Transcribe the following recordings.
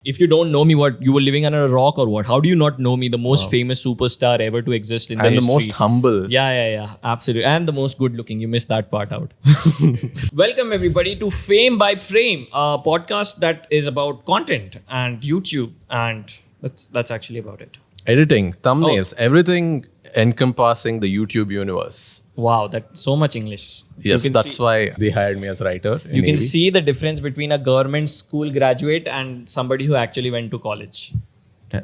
If you don't know me, what you were living under a rock or what? How do you not know me, the most famous superstar ever to exist in the and the history? most humble. Yeah, absolutely, and the most good looking. You missed that part out. Welcome everybody to Fame by Frame, a podcast that is about content and YouTube, and that's actually about it. Editing, thumbnails, everything encompassing the YouTube universe. Wow, that's so much English. Yes, that's why they hired me as writer. You can see the difference between a government school graduate and somebody who actually went to college.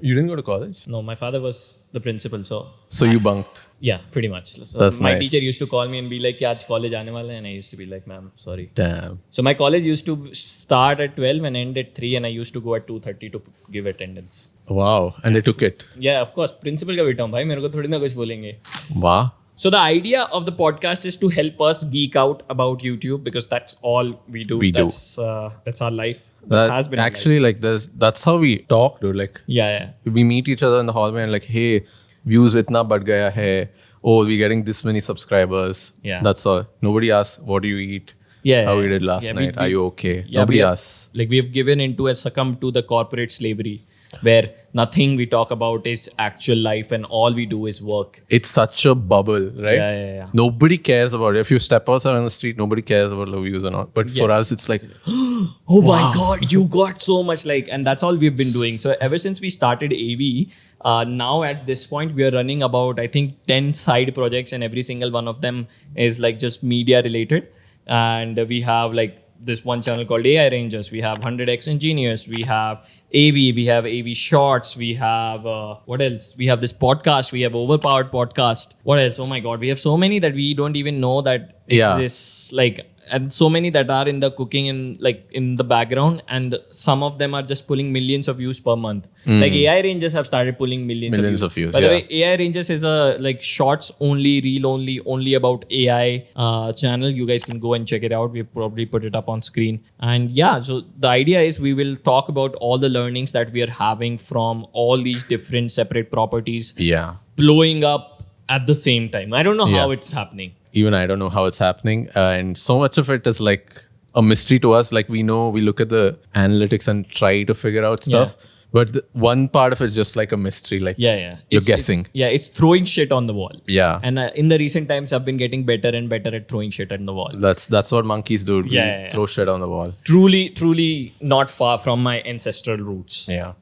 You didn't go to college? No, my father was the principal, so. So you bunked? Yeah, pretty much. So That's my nice. teacher used to call me and be like, "Kya aaj college aane wala hai?" And I used to be like, "Ma'am, sorry." Damn. So my college used to start at 12 and end at 3, and I used to go at 2:30 to give attendance. Wow. And they took it. Yeah, of course. Principal का बेटा हूँ भाई, मेरे को थोड़ी ना कुछ बोलेंगे. Wow. So the idea of the podcast is to help us geek out about YouTube because that's all we do. That's our life. That has been actually, like, that's how we talk, dude. Like, yeah. we meet each other in the hallway and like, hey, views itna bad gaya hai. Oh, we're getting this many subscribers. Yeah. That's all. Nobody asks, what do you eat? Yeah. How you did last night? Are you okay? Yeah, Nobody asks. Like we have given into and succumbed to the corporate slavery where nothing we talk about is actual life and all we do is work. It's such a bubble, right? Yeah. Nobody cares about it. If you step outside on the street, nobody cares about the views or not. But for us, it's like, oh my God, you got so much and that's all we've been doing. So ever since we started AV, now at this point, we are running about, I think, 10 side projects and every single one of them is like just media related. And we have like this one channel called AI Rangers. We have 100x Engineers. We have AV. We have AV Shorts. We have, what else? We have this podcast. We have Overpowered Podcast. What else? Oh my God. We have so many that we don't even know that exists. And so many that are in the cooking and like in the background, and some of them are just pulling millions of views per month. Like AI Rangers have started pulling millions of views. By the way, AI Rangers is a like shorts only, reel only about AI channel. You guys can go and check it out. We've probably put it up on screen. And yeah, so the idea is we will talk about all the learnings that we are having from all these different separate properties blowing up at the same time. I don't know how it's happening. Even I don't know how it's happening. And so much of it is like a mystery to us. Like we look at the analytics and try to figure out stuff. But one part of it is just like a mystery. Like you're guessing. It's throwing shit on the wall. Yeah. And in the recent times, I've been getting better and better at throwing shit on the wall. That's what monkeys do. We throw shit on the wall. Truly not far from my ancestral roots. Yeah.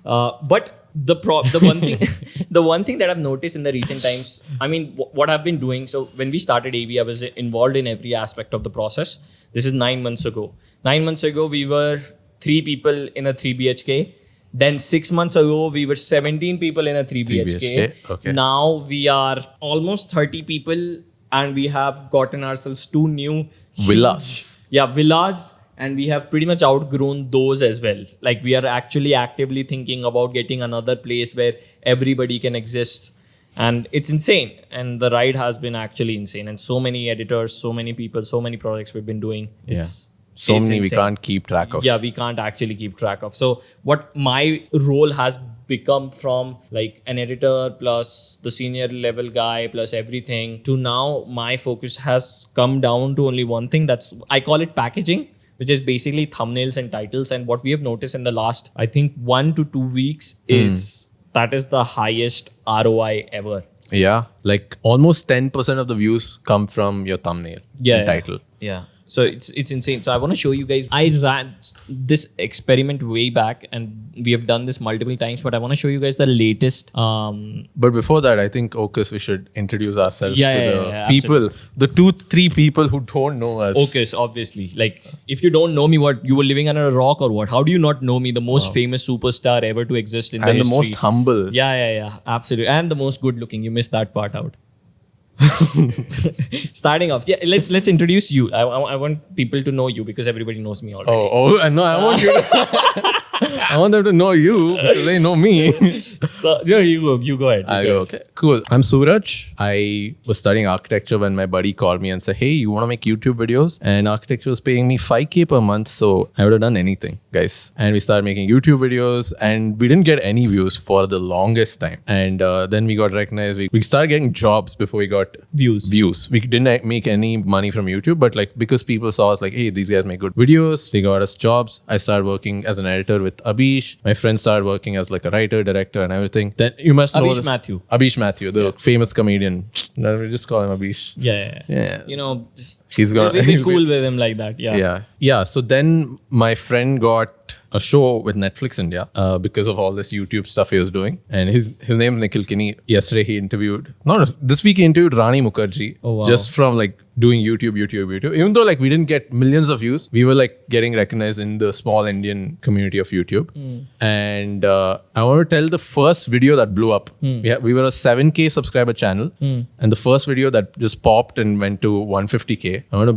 But the one thing that I've noticed in the recent times, I mean, what I've been doing. So when we started AV, I was involved in every aspect of the process. This is 9 months ago. 9 months ago, we were 3 people in a 3 BHK. Then 6 months ago, we were 17 people in a 3 BHK. Okay. Now we are almost 30 people and we have gotten ourselves 2 new villas. Villas. And we have pretty much outgrown those as well. Like we are actually actively thinking about getting another place where everybody can exist. And it's insane. And the ride has been actually insane. And so many editors, so many people, so many projects we've been doing. It's many insane. We can't keep track of. Yeah, we can't actually keep track of. So what my role has become from like an editor plus the senior level guy plus everything to now my focus has come down to only one thing. I call it packaging, which is basically thumbnails and titles. And what we have noticed in the last, I think 1 to 2 weeks is that is the highest ROI ever. Yeah. Like almost 10% of the views come from your thumbnail and title. Yeah. So it's insane. So I want to show you guys, I ran this experiment way back and we have done this multiple times, but I want to show you guys the latest. But before that, I think, Okus, we should introduce ourselves to the people, absolutely. the 2-3 people who don't know us. Okus, obviously. Like, if you don't know me, what, you were living under a rock or what? How do you not know me, the most famous superstar ever to exist in the history? And the most humble. Yeah, absolutely. And the most good looking. You missed that part out. Starting off, let's introduce you. I want people to know you because everybody knows me already. No, I want you to I want them to know you because they know me. So you go ahead. I go, okay, cool. I'm Suraj. I was studying architecture when my buddy called me and said, hey, you want to make YouTube videos? And architecture was paying me 5K per month. So I would have done anything, guys. And we started making YouTube videos and we didn't get any views for the longest time. And then we got recognized. We started getting jobs before we got views. We didn't make any money from YouTube, but like because people saw us like, hey, these guys make good videos, they got us jobs. I started working as an editor with Abish. My friends started working as like a writer, director, and everything. Then you must know Abish Matthew, the famous comedian. No, we just call him Abish. Yeah. You know, he's got. We'll be cool with him like that. Yeah. So then my friend got a show with Netflix India because of all this YouTube stuff he was doing. And his name is Nikhil Kinney. Yesterday he interviewed, this week he interviewed Rani Mukherjee. Oh, wow. Just from like doing YouTube. Even though like we didn't get millions of views, we were like getting recognized in the small Indian community of YouTube. And I want to tell the first video that blew up. We were a 7K subscriber channel. And the first video that just popped and went to 150K. I want to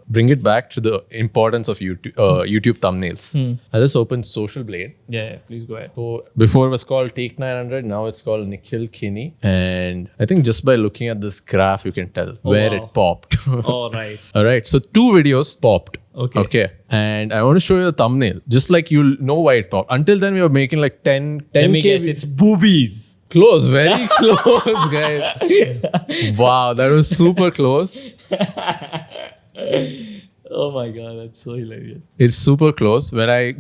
bring it back to the importance of YouTube thumbnails. I just opened Social Blade. Yeah, please go ahead. So before it was called Take 900, now it's called Nikhil Kinney. And I think just by looking at this graph, you can tell where it popped. All right. So 2 videos popped. Okay. And I want to show you the thumbnail. Just like you'll know why it popped. Until then, we were making like 10K. Let me guess, it's boobies. Close, very close, guys. Wow, that was super close. Oh my God, that's so hilarious. It's super close. When I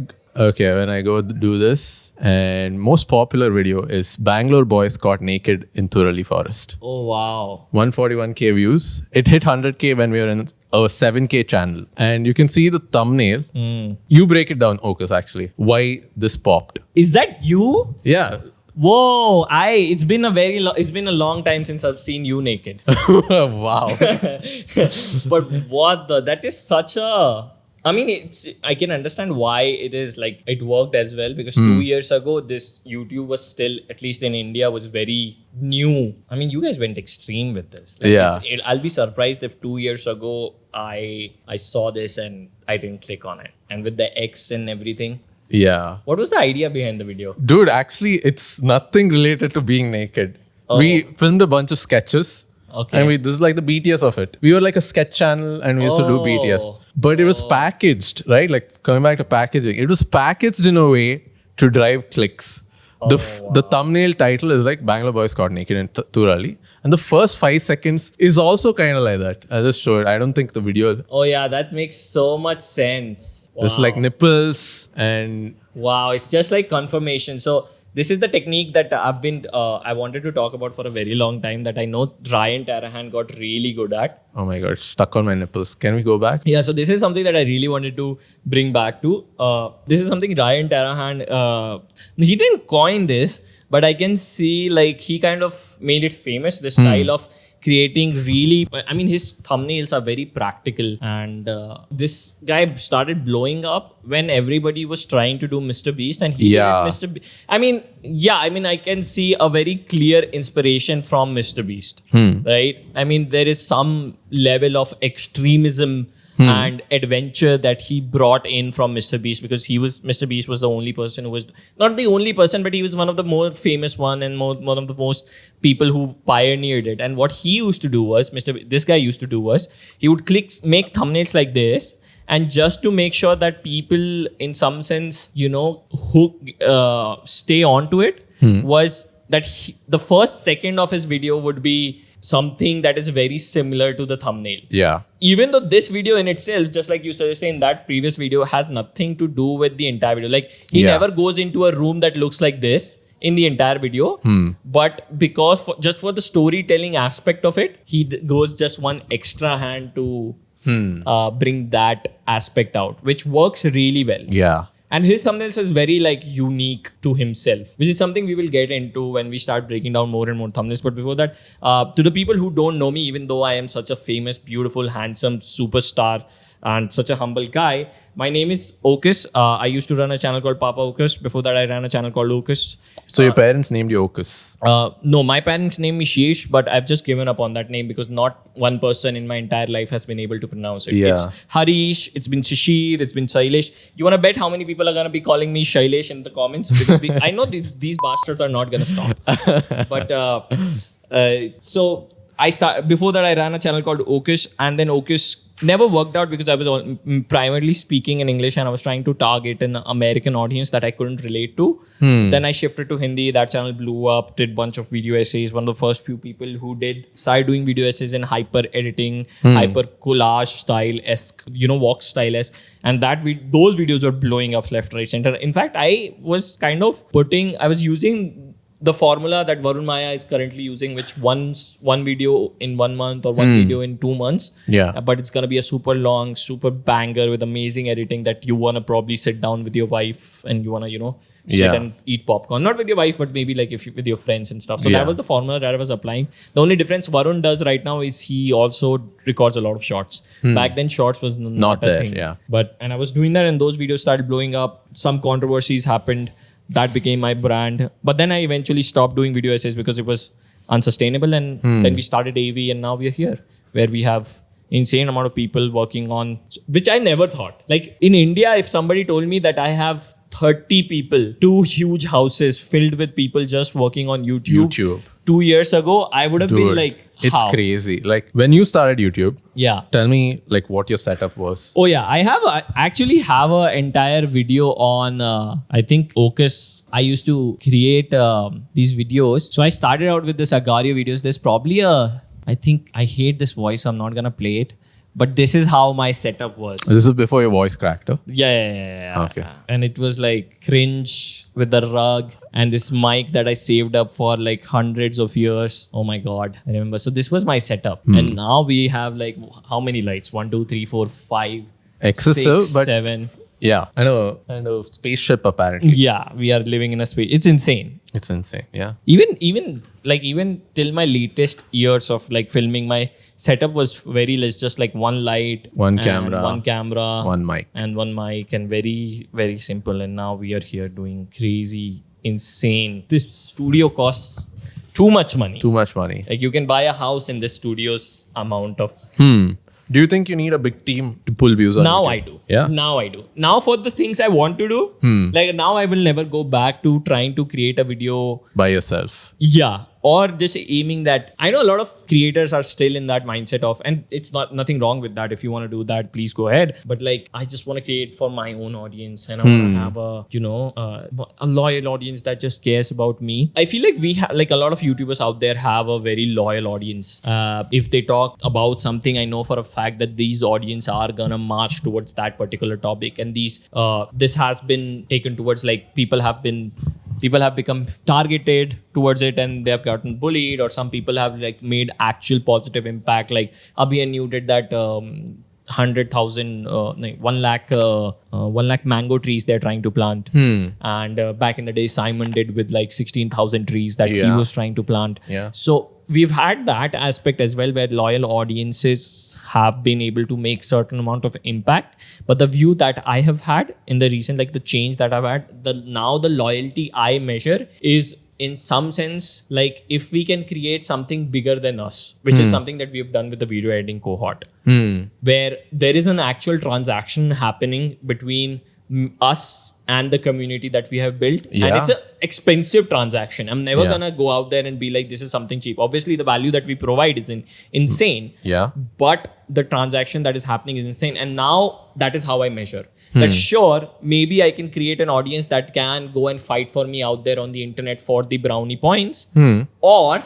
go do this, and most popular video is Bangalore boys caught naked in Thurali forest. Oh wow. 141K views. It hit 100K when we were in a 7K channel. And you can see the thumbnail. You break it down, Okus, actually. Why this popped. Is that you? Yeah. Whoa, it's been a long time since I've seen you naked. Wow. But that is such a, I mean, I can understand why it is like, it worked as well because 2 years ago, this YouTube was still, at least in India, was very new. I mean, you guys went extreme with this. Like, I'll be surprised if 2 years ago, I saw this and I didn't click on it. And with the X and everything. Yeah. What was the idea behind the video? Dude, actually, it's nothing related to being naked. We filmed a bunch of sketches. Okay. And this is like the BTS of it. We were like a sketch channel and we used to do BTS. But it was packaged, right? Like coming back to packaging. It was packaged in a way to drive clicks. The thumbnail title is like Bangalore boys caught naked in Thurali. And the first 5 seconds is also kind of like that. I just showed it. I don't think the video... Oh yeah, that makes so much sense. Wow. It's like nipples and... Wow, it's just like confirmation. So this is the technique that I wanted to talk about for a very long time that I know Ryan Tarahan got really good at. Oh my God, stuck on my nipples. Can we go back? Yeah, so this is something that I really wanted to bring back to. This is something Ryan Tarahan, he didn't coin this, but I can see like he kind of made it famous, the style of creating really, I mean, his thumbnails are very practical. And this guy started blowing up when everybody was trying to do Mr. Beast and he did Mr. Beast. I mean, I can see a very clear inspiration from Mr. Beast, right? I mean, there is some level of extremism and adventure that he brought in from Mr. Beast because Mr. Beast was the only person who was, not the only person, but he was one of the more famous one and one of the most people who pioneered it. And what he used to do was, this guy used to do was, he would make thumbnails like this, and just to make sure that people in some sense, stay onto it, was that the first second of his video would be something that is very similar to the thumbnail. Yeah. Even though this video in itself, just like you suggested in that previous video, has nothing to do with the entire video. Like he never goes into a room that looks like this in the entire video. But because just for the storytelling aspect of it, he goes just one extra hand to bring that aspect out, which works really well. Yeah. And his thumbnails is very like unique to himself, which is something we will get into when we start breaking down more and more thumbnails. But before that, to the people who don't know me, even though I am such a famous, beautiful, handsome superstar and such a humble guy. My name is Okus. I used to run a channel called Papa Okus. Before that, I ran a channel called Okus. So your parents named you Okus? No, my parents named me Sheesh, but I've just given up on that name because not one person in my entire life has been able to pronounce it. Yeah. It's Harish, it's been Shishir, it's been Shailesh. You want to bet how many people are going to be calling me Shailesh in the comments? Because I know these bastards are not going to stop. But so before that I ran a channel called Okus, and then Okus never worked out because I was primarily speaking in English and I was trying to target an American audience that I couldn't relate to. Then I shifted to Hindi. That channel blew up, did bunch of video essays. One of the first few people who started doing video essays in hyper editing, hyper collage style-esque, walk style-esque. And those videos were blowing up left, right, center. In fact, I was using the formula that Varun Maya is currently using, which one video in 1 month or one video in 2 months. Yeah. But it's going to be a super long, super banger with amazing editing that you want to probably sit down with your wife and you want to, sit and eat popcorn. Not with your wife, but maybe like with your friends and stuff. So that was the formula that I was applying. The only difference Varun does right now is he also records a lot of shorts. Back then, shorts was not a there, thing. yeah. And I was doing that and those videos started blowing up. Some controversies happened. That became my brand. But then I eventually stopped doing video essays because it was unsustainable. And then we started AV and now we are here where we have insane amount of people working on, which I never thought. Like in India, if somebody told me that I have 30 people, 2 huge houses filled with people just working on YouTube. 2 years ago, I would have been like, how? It's crazy. Like when you started YouTube, tell me like what your setup was. Oh yeah, I actually have an entire video on, I think Okus. I used to create these videos. So I started out with this Agario videos. There's probably I think I hate this voice, so I'm not going to play it. But this is how my setup was. This is before your voice cracked, huh? Yeah. Okay. And it was like cringe with the rug and this mic that I saved up for like hundreds of years. Oh my God. I remember. So this was my setup. And now we have like how many lights? 1, 2, 3, 4, 5. Excessive, 6, but 7. Yeah. I know. And a spaceship apparently. Yeah. We are living in a space. It's insane. It's insane. Yeah. Even till my latest years of like filming, my setup was very less, just like one light, one camera, one mic, and very, very simple. And now we are here doing crazy, insane. This studio costs too much money. Like you can buy a house in this studio's amount of. Do you think you need a big team to pull views on Now YouTube? I do. Yeah. Now I do. Now for the things I want to do, like now I will never go back to trying to create a video by yourself. Yeah. Or just aiming that. I know a lot of creators are still in that mindset of, and it's nothing wrong with that. If you want to do that, please go ahead. But like, I just want to create for my own audience, and I want to have a loyal audience that just cares about me. I feel like we have like a lot of YouTubers out there have a very loyal audience. If they talk about something, I know for a fact that these audience are gonna march towards that particular topic, and this has been taken towards like people have become targeted towards it and they have gotten bullied, or some people have like made actual positive impact. Like Abhiyan, you did that 100,000, 1 lakh mango trees they're trying to plant. And back in the day, Simon did with like 16,000 trees that he was trying to plant. Yeah. So we've had that aspect as well, where loyal audiences have been able to make certain amount of impact. But the view that I have had in the recent, like the change that I've had, the loyalty I measure is in some sense, like if we can create something bigger than us, which is something that we have done with the video editing cohort, where there is an actual transaction happening between us and the community that we have built. And it's an expensive transaction. I'm never gonna go out there and be like, this is something cheap. Obviously, the value that we provide is insane. Yeah. But the transaction that is happening is insane. And now that is how I measure. That sure, maybe I can create an audience that can go and fight for me out there on the internet for the brownie points. Or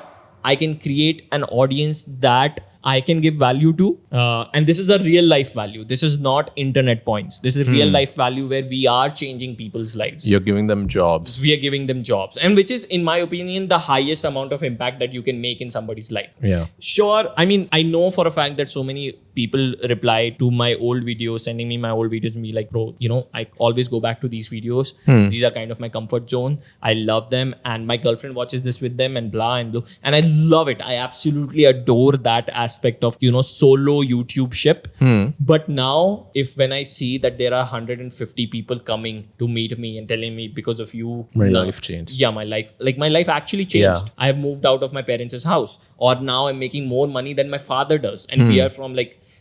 I can create an audience that I can give value to. And this is a real life value. This is not internet points. This is real life value where we are changing people's lives. You're giving them jobs. We are giving them jobs. And which is, in my opinion, the highest amount of impact that you can make in somebody's life. Yeah. Sure. I mean, I know for a fact that so many people reply to my old videos, sending me my old videos and be like, bro, I always go back to these videos. These are kind of my comfort zone. I love them, and my girlfriend watches this with them, and blah and blah. And I love it. I absolutely adore that aspect of, solo YouTube ship. But now, when I see that there are 150 people coming to meet me and telling me, because of you, my life changed. Yeah, my life actually changed. I have moved out of my parents' house, or now I'm making more money than my father does. And we are from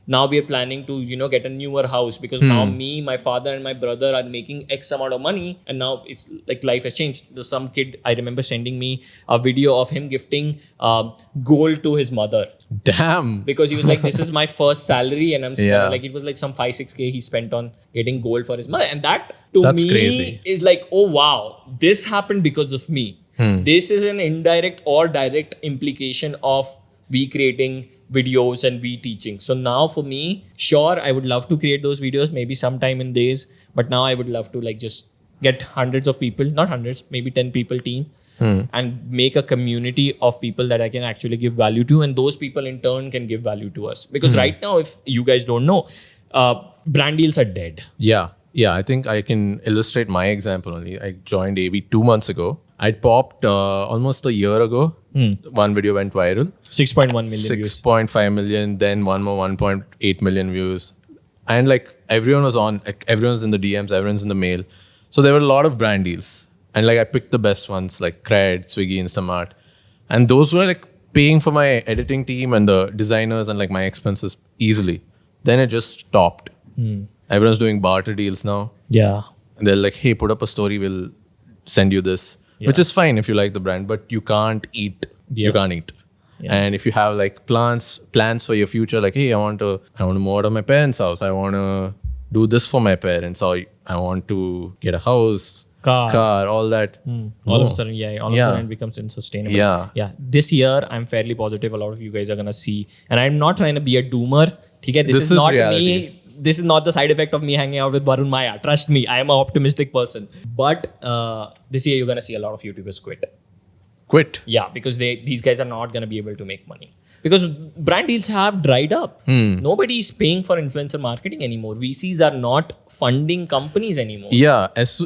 now we are planning to, get a newer house, because now me, my father and my brother are making X amount of money. And now it's like life has changed. There's some kid, I remember sending me a video of him gifting gold to his mother. Damn. Because he was like, this is my first salary. And I'm like, it was like some 5-6K he spent on getting gold for his mother. And that's me crazy. Is like, oh wow, this happened because of me. This is an indirect or direct implication of we creating videos and we teaching. So now for me, sure, I would love to create those videos maybe sometime in days, but now I would love to just get hundreds of people, not hundreds, maybe 10 people team, and make a community of people that I can actually give value to, and those people in turn can give value to us. Because right now, if you guys don't know, brand deals are dead. Yeah, I think I can illustrate my example only. I joined AV 2 months ago. I popped almost a year ago. One video went viral. 6.1 million views. 6.5 million, then one more 1.8 million views. And everyone was on, everyone's in the DMs, everyone's in the mail. So there were a lot of brand deals. And I picked the best ones like Cred, Swiggy, Instamart. And those were paying for my editing team and the designers and my expenses easily. Then it just stopped. Everyone's doing barter deals now. Yeah. And they're like, hey, put up a story, we'll send you this. Yeah. Which is fine if you like the brand, but you can't eat. Yeah. You can't eat. Yeah. And if you have plans for your future, hey, I want to move out of my parents' house. I want to do this for my parents, or I want to get a house, car, all that. All of a sudden, it becomes insustainable. Yeah. This year, I'm fairly positive a lot of you guys are gonna see. And I'm not trying to be a doomer. This is not reality. Me. This is not the side effect of me hanging out with Varun Maya. Trust me, I am an optimistic person. But this year, you're gonna see a lot of YouTubers quit. Yeah, because these guys are not gonna be able to make money. Because brand deals have dried up. Nobody is paying for influencer marketing anymore. VCs are not funding companies anymore. Yeah, this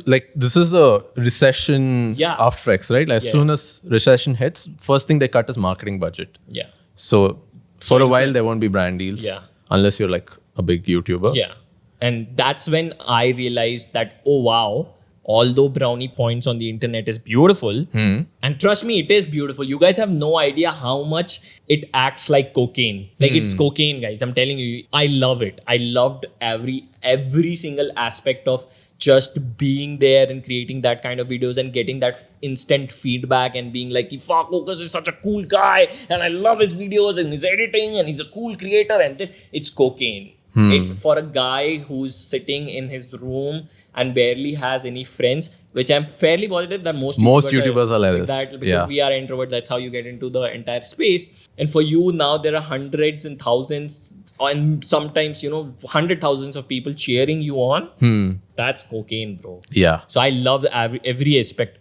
is the recession After Effects, right? As soon as recession hits, first thing they cut is marketing budget. Yeah. So for a while, there won't be brand deals. Yeah. Unless you're a big YouTuber. Yeah. And that's when I realized that, oh wow, although brownie points on the internet is beautiful, and trust me, it is beautiful. You guys have no idea how much it acts like cocaine. It's cocaine, guys. I'm telling you, I love it. I loved every single aspect of just being there and creating that kind of videos and getting that instant feedback and being like, fuck, Focus is such a cool guy and I love his videos and his editing and he's a cool creator, and it's cocaine. It's for a guy who's sitting in his room and barely has any friends, which I'm fairly positive that most YouTubers are like that, because we are introverts. That's how you get into the entire space. And for you now, there are hundreds and thousands, and sometimes 100,000s of people cheering you on. That's cocaine, bro. Yeah. So I love every aspect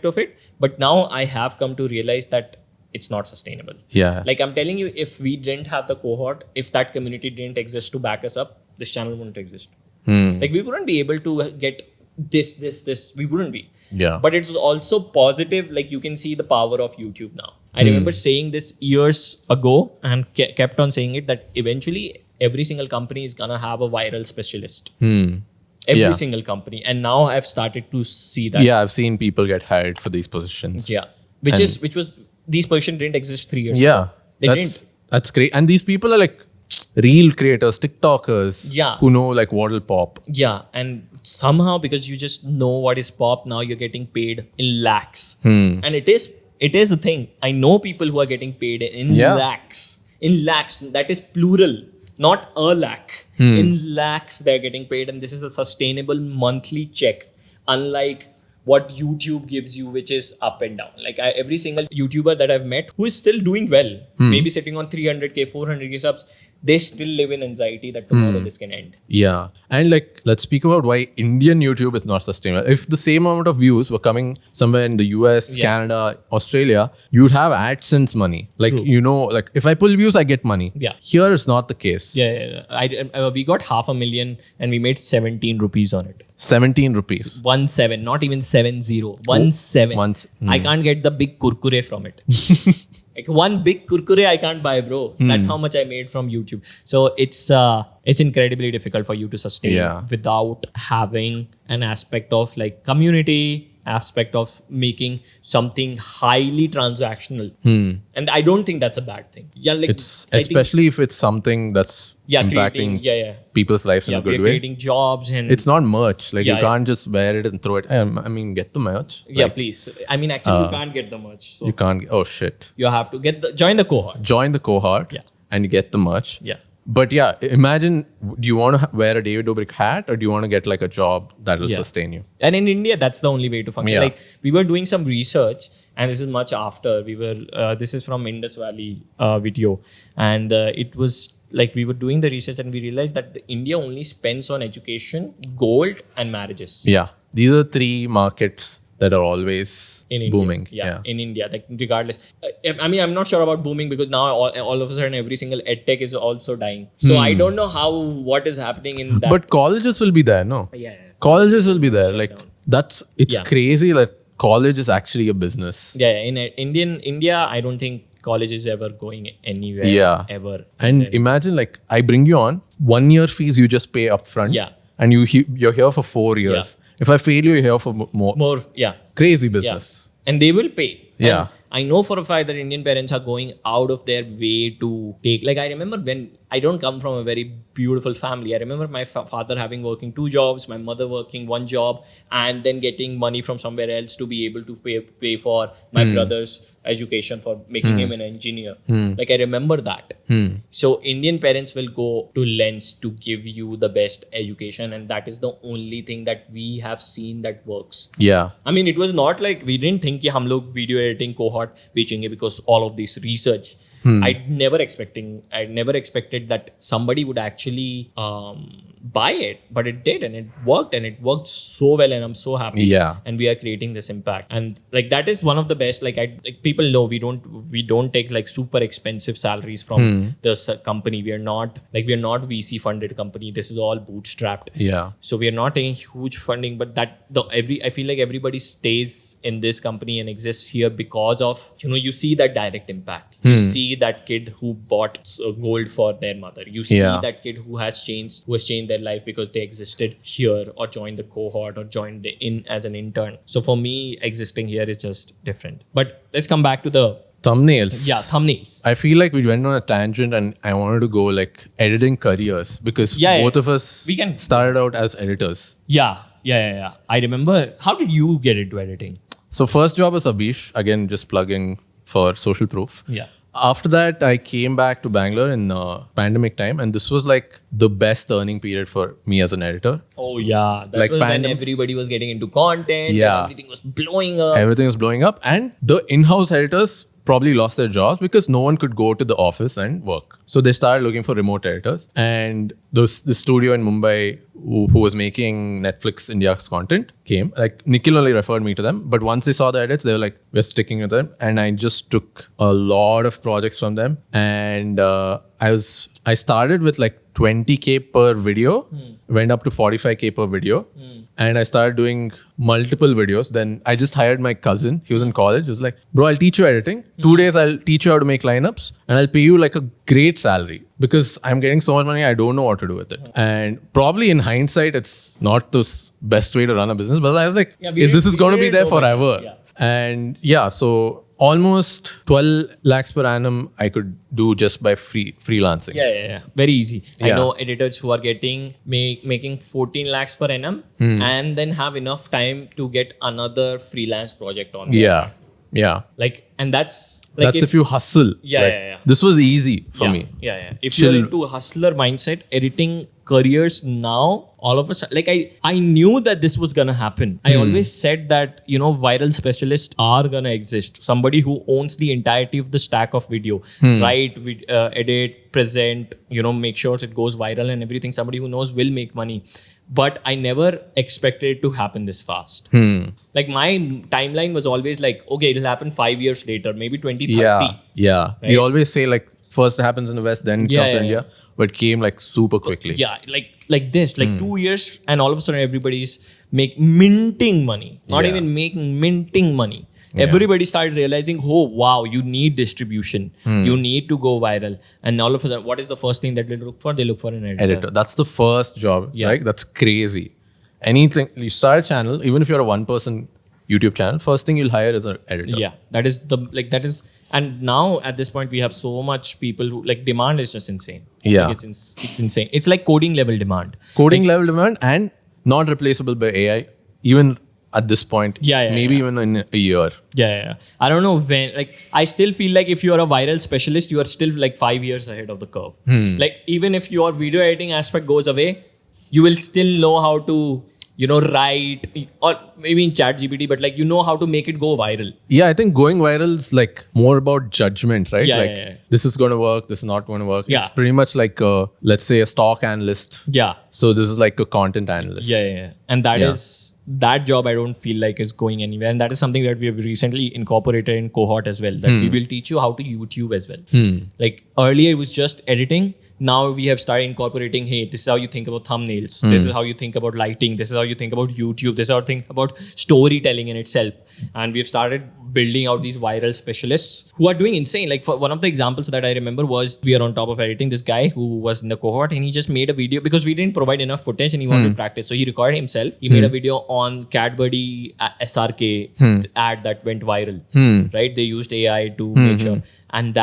of it. But now I have come to realize that it's not sustainable. Yeah. I'm telling you, if we didn't have the cohort, if that community didn't exist to back us up, this channel wouldn't exist. We wouldn't be able to get this. We wouldn't be. Yeah. But it's also positive. You can see the power of YouTube now. I remember saying this years ago and kept on saying it, that eventually every single company is gonna have a viral specialist. Every single company. And now I've started to see that. Yeah, I've seen people get hired for these positions. Yeah. Which was these positions didn't exist 3 years ago. They didn't. That's great. And these people are real creators, TikTokers, who know what'll pop. Yeah, and somehow because you just know what is pop, now you're getting paid in lakhs. And it is a thing. I know people who are getting paid in lakhs. In lakhs, that is plural, not a lakh. In lakhs they're getting paid, and this is a sustainable monthly check. Unlike what YouTube gives you, which is up and down. Every single YouTuber that I've met who is still doing well, maybe sitting on 300k, 400k subs, they still live in anxiety that tomorrow this can end. Yeah. And like, let's speak about why Indian YouTube is not sustainable. If the same amount of views were coming somewhere in the US, Canada, Australia, you'd have AdSense money. Like, True. you know, like if I pull views, I get money. Yeah. Here it's not the case. We got 500,000 and we made 17 rupees on it. 17 rupees. 17, not even 70. 17. I can't get the big kurkure from it. Like one big kurkure I can't buy, bro. That's how much I made from YouTube. So it's incredibly difficult for you to sustain without having an aspect of like community, aspect of making something highly transactional. And I don't think that's a bad thing. Yeah, like It's especially if it's something that's impacting people's lives in a good way. Creating jobs and it's not merch. Like you can't just wear it and throw it. I mean, get the merch. Yeah, like, please. I mean, actually, you can't get the merch. So you can't. Oh shit! you have to join the cohort. Join the cohort. And you get the merch. Yeah. But yeah, imagine, do you want to wear a David Dobrik hat or do you want to get like a job that will sustain you? And in India, that's the only way to function. Yeah. Like we were doing some research, and this is much after we were. This is from Indus Valley video, and it was like we were doing the research, and we realized that India only spends on education, gold, and marriages. Yeah, these are three markets that are always booming. In India, like regardless. I mean, I'm not sure about booming because now all of a sudden every single edtech is also dying. So I don't know what is happening in that. But colleges will be there, no? Colleges will be there. Like it's crazy that college is actually a business. In India, I don't think college is ever going anywhere. Ever. And imagine like I bring you on, 1 year fees you just pay upfront. And you're here for 4 years. If I fail you, you're here for more. Crazy business. And they will pay. Yeah. And I know for a fact that Indian parents are going out of their way to take. Like I remember when I don't come from a very beautiful family. I remember my father working 2 jobs, my mother working 1 job, and then getting money from somewhere else to be able to pay for my brother's education for making him an engineer. Like I remember that. So Indian parents will go to lengths to give you the best education, and that is the only thing that we have seen that works. Yeah. I mean, it was not like we didn't think कि हम लोग video editing cohort बेचेंगे because all of this research. I'd never expected that somebody would actually buy it, but it did, and it worked so well, and I'm so happy. Yeah. And we are creating this impact, and like that is one of the best. Like people know we don't take like super expensive salaries from the company. We are not VC funded company. This is all bootstrapped. Yeah. So we are not taking huge funding, but I feel like everybody stays in this company and exists here because of you see that direct impact. You see that kid who bought gold for their mother. You see that kid who has changed their life because they existed here or joined the cohort or joined as an intern. So for me, existing here is just different. But let's come back to the thumbnails. Yeah, thumbnails. I feel like we went on a tangent and I wanted to go like editing careers because both of us started out as editors. Yeah. I remember. How did you get into editing? So first job was Abish, again just plugging for social proof. Yeah. After that, I came back to Bangalore in pandemic time, and this was like the best earning period for me as an editor. Oh yeah, that's like when everybody was getting into content. Yeah, everything was blowing up. Everything was blowing up, and the in-house editors probably lost their jobs because no one could go to the office and work. So they started looking for remote editors, and the studio in Mumbai who was making Netflix India's content came. Like Nikhil only referred me to them, but once they saw the edits, they were like, we're sticking with them. And I just took a lot of projects from them. And I started with like 20K per video, went up to 45K per video. And I started doing multiple videos. Then I just hired my cousin. He was in college. He was like, bro, I'll teach you editing. 2 days, I'll teach you how to make lineups. And I'll pay you like a great salary. Because I'm getting so much money, I don't know what to do with it. And probably in hindsight, it's not the best way to run a business. But I was like, this is going to be there forever. Yeah. And so almost 12 lakhs per annum I could do just by freelancing. Yeah. Very easy. I know editors who are making 14 lakhs per annum and then have enough time to get another freelance project on there. Yeah. Yeah. And that's if you hustle. Yeah. This was easy for me. Yeah. If you're into a hustler mindset, editing careers now, all of a sudden, I knew that this was gonna happen. I always said that, viral specialists are gonna exist. Somebody who owns the entirety of the stack of video, write, edit, present, make sure it goes viral and everything. Somebody who knows will make money. But I never expected it to happen this fast. Like my timeline was always like, okay, it'll happen 5 years later, maybe 2030. Yeah. Right? We always say like first it happens in the West, then it comes to India. But it came like super quickly. Yeah, like this, 2 years, and all of a sudden everybody's minting money. Not even minting money. Yeah. Everybody started realizing, oh wow, you need distribution. You need to go viral. And all of a sudden, what is the first thing that they look for? They look for an editor. That's the first job, right? That's crazy. Anything, you start a channel, even if you're a one-person YouTube channel, first thing you'll hire is an editor. Yeah, that is. And now at this point, we have so much people who demand is just insane. Yeah. It's insane. It's like coding level demand. Level demand and not replaceable by AI, even at this point. Maybe even in a year. Yeah. I don't know when, I still feel like if you are a viral specialist, you are still 5 years ahead of the curve. Even if your video editing aspect goes away, you will still know how to, write, or maybe in ChatGPT, but how to make it go viral. Yeah, I think going viral is more about judgment, right? This is going to work, this is not going to work. Yeah. It's pretty much like, let's say, a stock analyst. Yeah. So this is like a content analyst. Yeah. And that job I don't feel like is going anywhere. And that is something that we have recently incorporated in cohort as well, that we will teach you how to YouTube as well. Earlier it was just editing. Now we have started incorporating, hey, this is how you think about thumbnails. This is how you think about lighting. This is how you think about YouTube. This is how you think about storytelling in itself. And we've started building out these viral specialists who are doing insane. For one of the examples that I remember was, we are on top of editing this guy who was in the cohort, and he just made a video because we didn't provide enough footage and he wanted to practice. So he recorded himself. He made a video on Cadbury SRK ad that went viral. Right? They used AI to make sure. And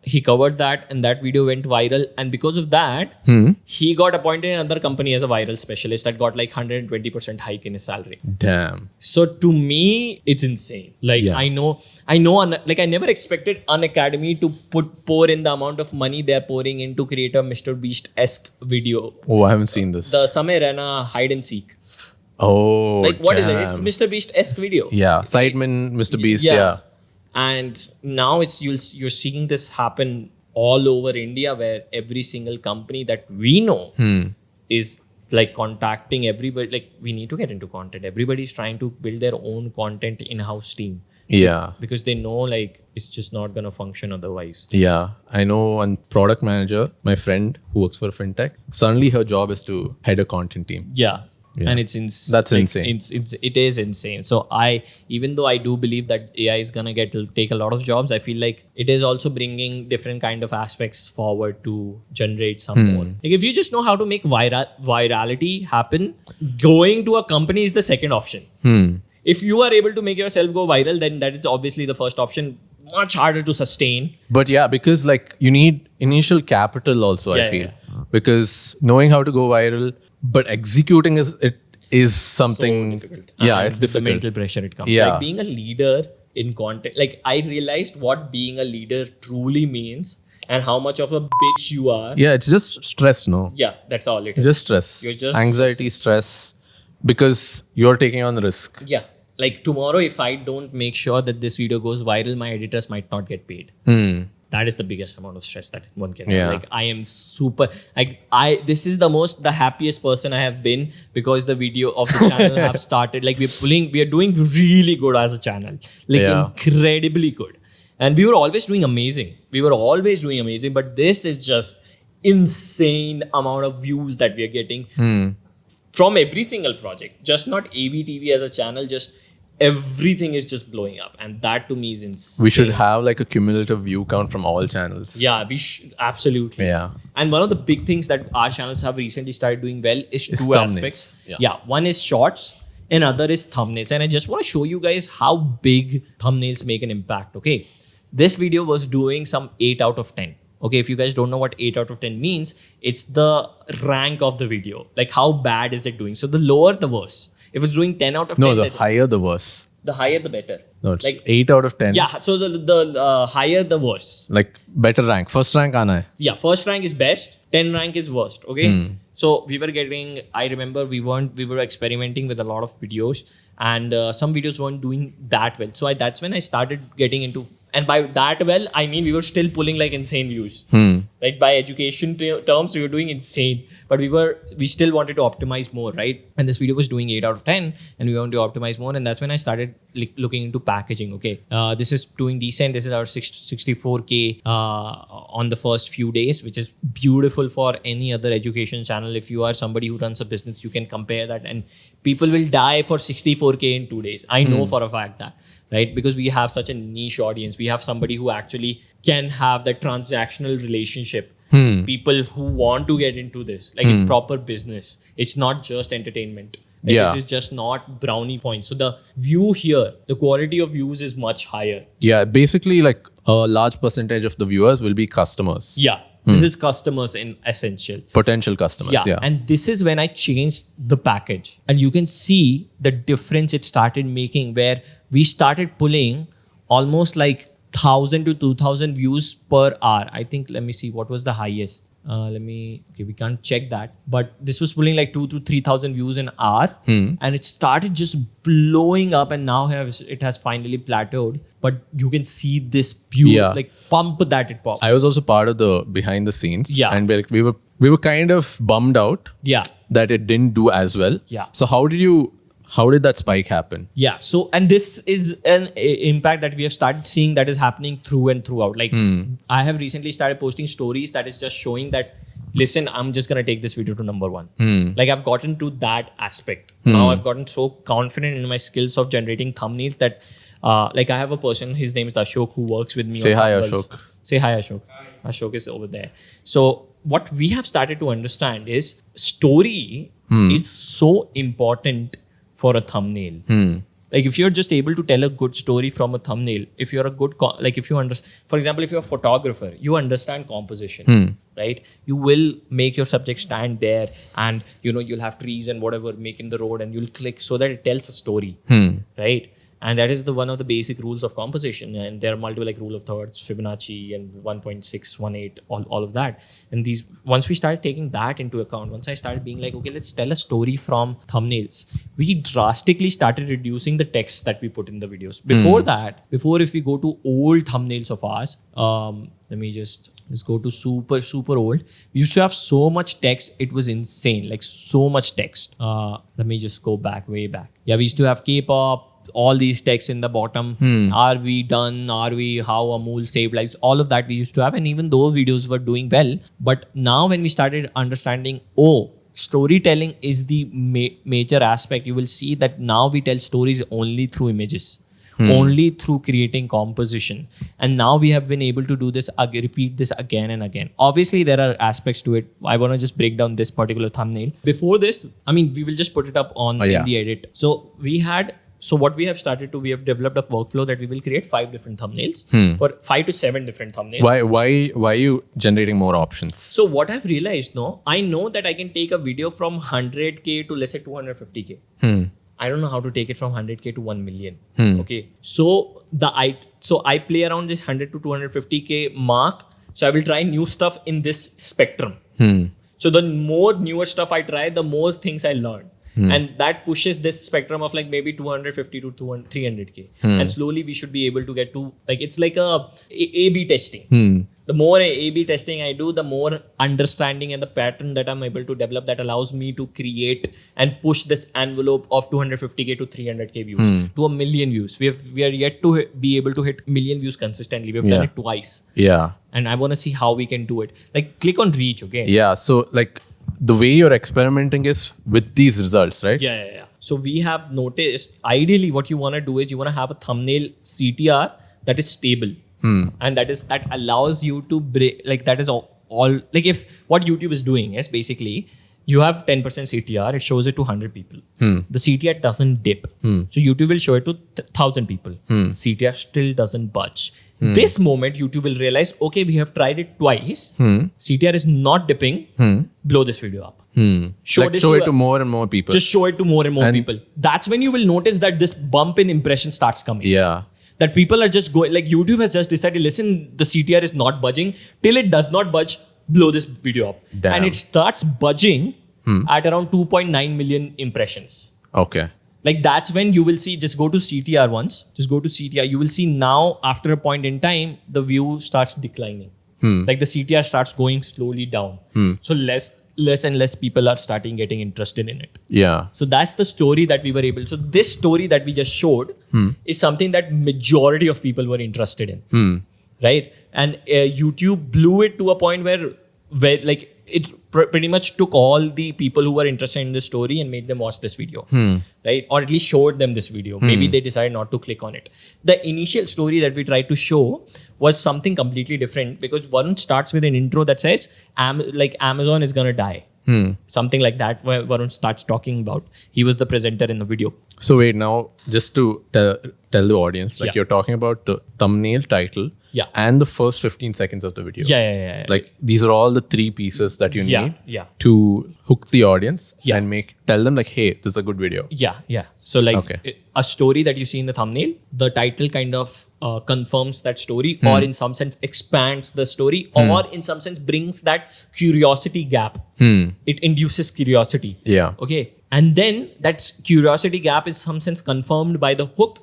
he covered that, and that video went viral. And because of that, he got appointed in another company as a viral specialist that got 120% hike in his salary. Damn. So to me, it's insane. I know. I never expected an academy to pour in the amount of money they're pouring in to create a Mr. Beast-esque video. Oh, I haven't seen this. The Samay Raina hide and seek. Oh, what is it? It's Mr. Beast-esque video. Yeah, Sidemen, Mr. Beast, yeah. And now you're seeing this happen all over India, where every single company that we know is contacting everybody. We need to get into content. Everybody's trying to build their own content in-house team. Yeah. Because they know it's just not going to function otherwise. Yeah. I know one product manager, my friend who works for a fintech, suddenly her job is to head a content team. Yeah. And it's that's insane. It is insane. So even though I do believe that AI is gonna take a lot of jobs, I feel like it is also bringing different kind of aspects forward to generate some more. If you just know how to make virality happen, going to a company is the second option. If you are able to make yourself go viral, then that is obviously the first option. Much harder to sustain. But yeah, because you need initial capital also, I feel. Because knowing how to go viral, but executing is something so difficult. It's difficult. The mental pressure it comes. Being a leader in content, I realized what being a leader truly means and how much of a bitch you are. Yeah, it's just stress, no? Yeah, that's all it is. Just stress. You're just anxiety, stress, because you're taking on risk. Yeah. Tomorrow, if I don't make sure that this video goes viral, my editors might not get paid. That is the biggest amount of stress that one can have. I am super, this is the happiest person I have been, because the video of the channel have started. We are doing really good as a channel. Incredibly good. And we were always doing amazing. But this is just insane amount of views that we are getting from every single project. Just not AVTV as a channel, just everything is just blowing up, and that to me is insane. We should have a cumulative view count from all channels. Yeah, absolutely. Yeah. And one of the big things that our channels have recently started doing well is two thumbnails. aspects. Yeah, one is shorts, and other is thumbnails. And I just want to show you guys how big thumbnails make an impact. Okay, this video was doing some 8 out of 10. Okay, if you guys don't know what 8 out of 10 means, it's the rank of the video. How bad is it doing? So the lower, the worse. If it's doing 10 out of 10. No, the higher the worse. the higher the better. No, it's Like 8 out of 10. yeah, so the higher the worse. Like better rank. First rank aana hai. Yeah, first rank is best, 10 rank is worst. Okay. So we were getting, I remember we were experimenting with a lot of videos, and some videos weren't doing that well. So that's when I started getting into, and by that well, I mean we were still pulling like insane views. Like by education terms, we were doing insane, but we still wanted to optimize more, right? And this video was doing 8 out of 10, and we wanted to optimize more, and that's when I started looking into packaging. Okay, this is doing decent. This is our 64K on the first few days, which is beautiful for any other education channel. If you are somebody who runs a business, you can compare that, and people will die for 64K in 2 days. I know for a fact that. Right? Because we have such a niche audience. We have somebody who actually can have that transactional relationship. People who want to get into this. Like it's proper business. It's not just entertainment. Like this is just not brownie points. So the view here, the quality of views is much higher. Yeah, basically like a large percentage of the viewers will be customers. Yeah. This is customers in essential. Potential customers, yeah. And this is when I changed the package. And you can see the difference it started making, where we started pulling almost like 1,000 to 2,000 views per hour. I think, let me see, what was the highest? Okay, we can't check that. But this was pulling like 2,000 to 3,000 views an hour. And it started just blowing up, and now it has finally plateaued. But you can see this view, like pump that it pops. I was also part of the behind the scenes. Yeah. And we were kind of bummed out that it didn't do as well. Yeah. So how did that spike happen? Yeah. So, and this is an impact that we have started seeing that is happening through and throughout. Like I have recently started posting stories that is just showing that, listen, I'm just going to take this video to number 1. Like I've gotten to that aspect. Now I've gotten so confident in my skills of generating thumbnails that like I have a person, his name is Ashok, who works with me. Say hi, Ashok. Say hi, Ashok. Ashok is over there. So what we have started to understand is story is so important for a thumbnail. Like if you're just able to tell a good story from a thumbnail, if you're a good, if you understand, for example, if you're a photographer, you understand composition, right? You will make your subject stand there, and you'll have trees and whatever making the road, and you'll click so that it tells a story, right? And that is one of the basic rules of composition. And there are multiple like rule of thirds, Fibonacci, and 1.618, all of that. And once we started taking that into account, once I started being like, okay, let's tell a story from thumbnails, we drastically started reducing the text that we put in the videos. Before if we go to old thumbnails of ours, let's go to super old. We used to have so much text. It was insane. Like so much text. Let me just go way back. Yeah, we used to have K-pop, all these texts in the bottom. Are we done? How Amul saved lives? All of that we used to have. And even those videos were doing well. But now when we started understanding, storytelling is the major aspect, you will see that now we tell stories only through images. Only through creating composition. And now we have been able to do this, repeat this again and again. Obviously, there are aspects to it. I want to just break down this particular thumbnail. Before this, we will just put it up in the edit. So what we have started to, we have developed a workflow that we will create 5 different thumbnails for 5 to 7 different thumbnails. Why are you generating more options? So what I've realized, I know that I can take a video from 100K to let's say 250K. I don't know how to take it from 100K to 1 million. Okay. So I play around this 100 to 250K mark. So I will try new stuff in this spectrum. So the more newer stuff I try, the more things I learn. And that pushes this spectrum of like maybe 250 to 300K. And slowly we should be able to get to, like, it's like a A/B testing. The more A/B testing I do, the more understanding and the pattern that I'm able to develop that allows me to create and push this envelope of 250K to 300K views to 1 million views. We are yet to be able to hit 1 million views consistently. We've done it twice. Yeah. And I want to see how we can do it. Like click on reach, okay? Yeah. So like the way you're experimenting is with these results, right? Yeah. So we have noticed, ideally what you want to do is you want to have a thumbnail CTR that is stable. And that allows you to break, like that is all like if what YouTube is doing is basically you have 10% CTR, it shows it to 100 people. The CTR doesn't dip. So YouTube will show it to 1,000 people. CTR still doesn't budge. This moment YouTube will realize, okay, we have tried it twice. CTR is not dipping. Blow this video up. Show it to more and more people. Just show it to more and more people. That's when you will notice that this bump in impression starts coming. Yeah. That people are just going, like YouTube has just decided, listen, the CTR is not budging. Till it does not budge, blow this video up. Damn. And it starts budging at around 2.9 million impressions. Okay. Like that's when you will see, just go to CTR once. Just go to CTR. You will see now, after a point in time, the view starts declining. Like the CTR starts going slowly down. So less and less people are starting getting interested in it. Yeah. So that's the story that we were able. So this story that we just showed is something that majority of people were interested in, right? And YouTube blew it to a point where like it pretty much took all the people who were interested in this story and made them watch this video, right? Or at least showed them this video. Maybe they decided not to click on it. The initial story that we tried to show was something completely different, because Varun starts with an intro that says, like Amazon is gonna die. Something like that, where Varun starts talking about. He was the presenter in the video. So wait, now just to tell the audience, like you're talking about the thumbnail, title, and the first 15 seconds of the video. Yeah. Like these are all the three pieces that you need to hook the audience and tell them like, hey, this is a good video. Yeah. So like a story that you see in the thumbnail, the title kind of confirms that story, or in some sense expands the story, or in some sense brings that curiosity gap. It induces curiosity. Yeah. Okay. And then that curiosity gap is some sense confirmed by the hook.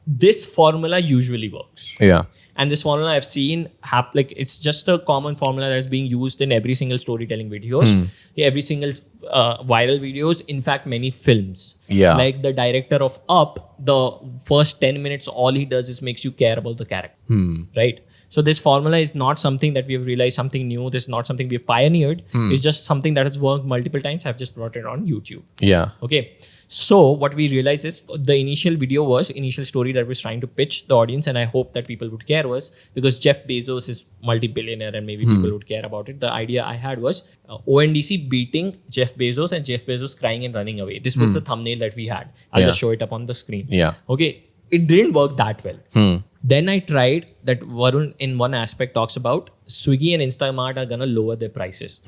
This formula usually works. Yeah. And this formula I've seen, like it's just a common formula that's being used in every single storytelling videos, every single viral videos, in fact, many films. Yeah. Like the director of Up, the first 10 minutes, all he does is makes you care about the character, right? So this formula is not something that we have realized something new. This is not something we've pioneered. It's just something that has worked multiple times. I've just brought it on YouTube. Yeah. Okay. So what we realized is the initial story that was trying to pitch the audience, and I hope that people would care, was because Jeff Bezos is multi-billionaire and maybe people would care about it. The idea I had was ONDC beating Jeff Bezos and Jeff Bezos crying and running away. This was the thumbnail that we had. I'll just show it up on the screen. Yeah. Okay. It didn't work that well. Then I tried that Varun in one aspect talks about Swiggy and Instamart are gonna lower their prices.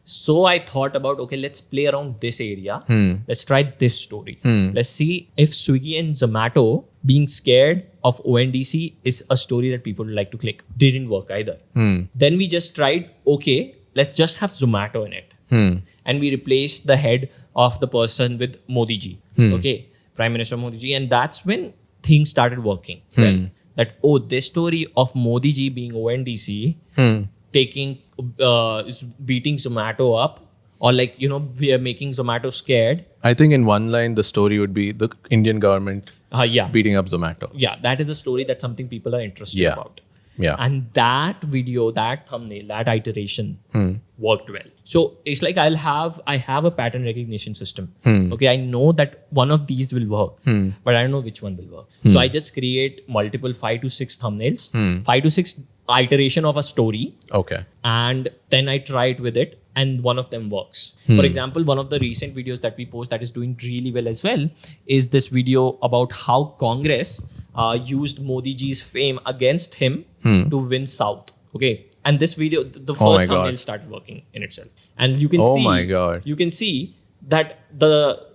So I thought about, okay, let's play around this area. Let's try this story. Let's see if Swiggy and Zomato being scared of ONDC is a story that people would like to click. Didn't work either. Then we just tried, okay, let's just have Zomato in it. And we replaced the head of the person with Modi ji. Okay, Prime Minister Modi ji. And that's when things started working. Well, that, oh, this story of Modi ji being ONDC, taking, beating Zomato up, or like, we are making Zomato scared. I think in one line, the story would be the Indian government beating up Zomato. Yeah, that is the story that's something people are interested about. Yeah. And that video, that thumbnail, that iteration worked well. So it's like I have a pattern recognition system. Okay, I know that one of these will work, but I don't know which one will work. So I just create multiple 5 to 6 thumbnails, 5 to 6 iteration of a story. Okay. And then I try it with it, and one of them works. For example, one of the recent videos that we post that is doing really well as well is this video about how Congress used Modi ji's fame against him to win South. Okay. And this video, the first thumbnail started working in itself. And you can you can see that the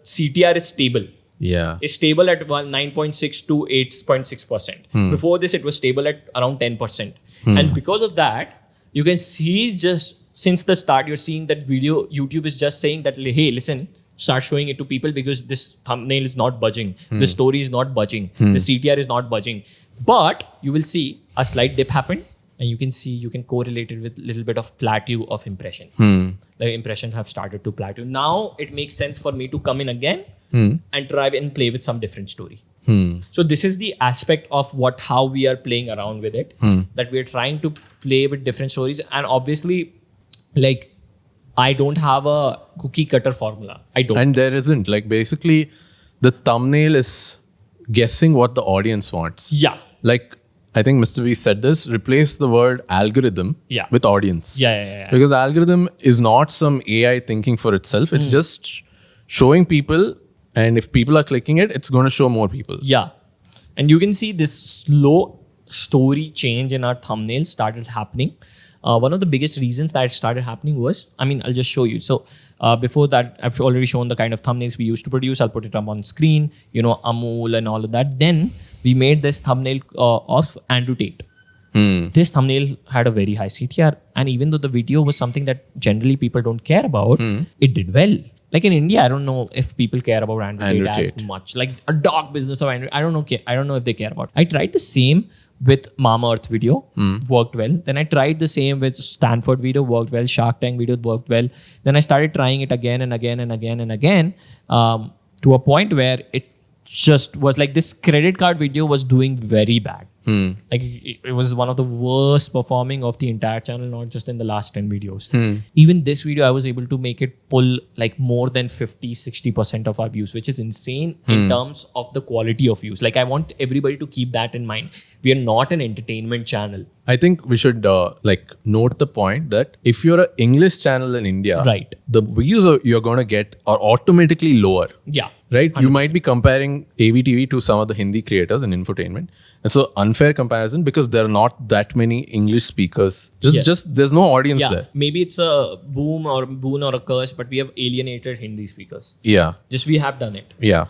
CTR is stable. Yeah. It's stable at 9.6 to 8.6%. Before this, it was stable at around 10%. And because of that, you can see just since the start, you're seeing that video, YouTube is just saying that, hey, listen, start showing it to people because this thumbnail is not budging. The story is not budging. The CTR is not budging. But you will see a slight dip happen, and you can correlate it with a little bit of plateau of impressions. The impressions have started to plateau. Now it makes sense for me to come in again and try and play with some different story. So this is the aspect of how we are playing around with it, that we are trying to play with different stories. And obviously, like, I don't have a cookie cutter formula. I don't. And there isn't. Like, basically, the thumbnail is guessing what the audience wants. Yeah. Like, I think Mr. V said this, replace the word algorithm with audience. Yeah. Because algorithm is not some AI thinking for itself. It's just showing people, and if people are clicking it, it's going to show more people. Yeah. And you can see this slow story change in our thumbnails started happening. one of the biggest reasons that started happening was, I mean, I'll just show you. So before that, I've already shown the kind of thumbnails we used to produce. I'll put it up on screen, Amul and all of that. Then we made this thumbnail of Andrew Tate. This thumbnail had a very high CTR, and even though the video was something that generally people don't care about, it did well. Like in India, I don't know if people care about Andrew Tate as much. Like a dog business of Andrew, I don't know if they care about. I tried the same with Mama Earth video, worked well. Then I tried the same with Stanford video, worked well. Shark Tank video worked well. Then I started trying it again and again and again and again, to a point where it just was like this credit card video was doing very bad. Like it was one of the worst performing of the entire channel, not just in the last 10 videos. Even this video, I was able to make it pull like more than 50-60% of our views, which is insane in terms of the quality of views. Like I want everybody to keep that in mind. We are not an entertainment channel. I think we should note the point that if you're an English channel in India, right, the views you're going to get are automatically lower. Yeah. Right? 100%. You might be comparing AVTV to some of the Hindi creators in infotainment. And so unfair comparison because there are not that many English speakers. Just there's no audience there. Maybe it's a boon or a curse, but we have alienated Hindi speakers. Yeah. Just we have done it. Yeah.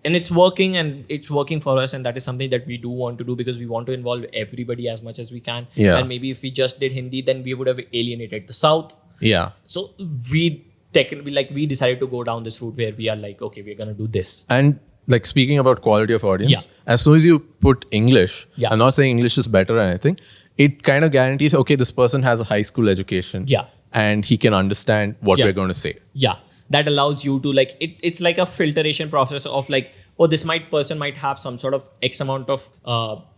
And it's working, and it's working for us, and that is something that we do want to do because we want to involve everybody as much as we can. Yeah. And maybe if we just did Hindi, then we would have alienated the South. Yeah. So we decided to go down this route where we are like, okay, we're gonna do this. And like speaking about quality of audience, as soon as you put English, I'm not saying English is better or anything, it kind of guarantees, okay, this person has a high school education. Yeah. And he can understand what we're going to say. Yeah. That allows you to like, it's like a filtration process of like, oh, this person might have some sort of X amount of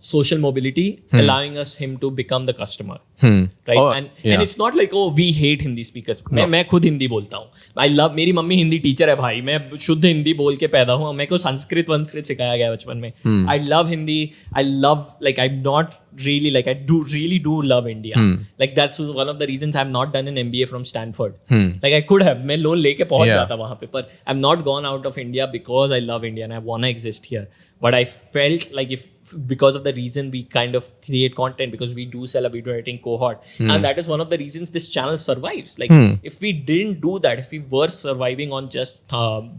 social mobility, allowing him to become the customer. Right? And it's not like, oh, we hate Hindi speakers. मैं खुद हिंदी बोलता हूँ. I love, मेरी mummy Hindi teacher है भाई. मैं शुद्ध हिंदी बोल के पैदा हूँ. मेरे को संस्कृत सिखाया गया बचपन में. I love Hindi. I love, like, I'm not really, like, I really do love India. Like, that's one of the reasons I've not done an MBA from Stanford. Like, I could have. मैं loan लेके पहुंच जाता वहाँ पे, पर I've not gone out of India because I love India and I want to exist here. But I felt like because of the reason we kind of create content, because we do sell a video editing cohort, and that is one of the reasons this channel survives. Like if we didn't do that, if we were surviving on just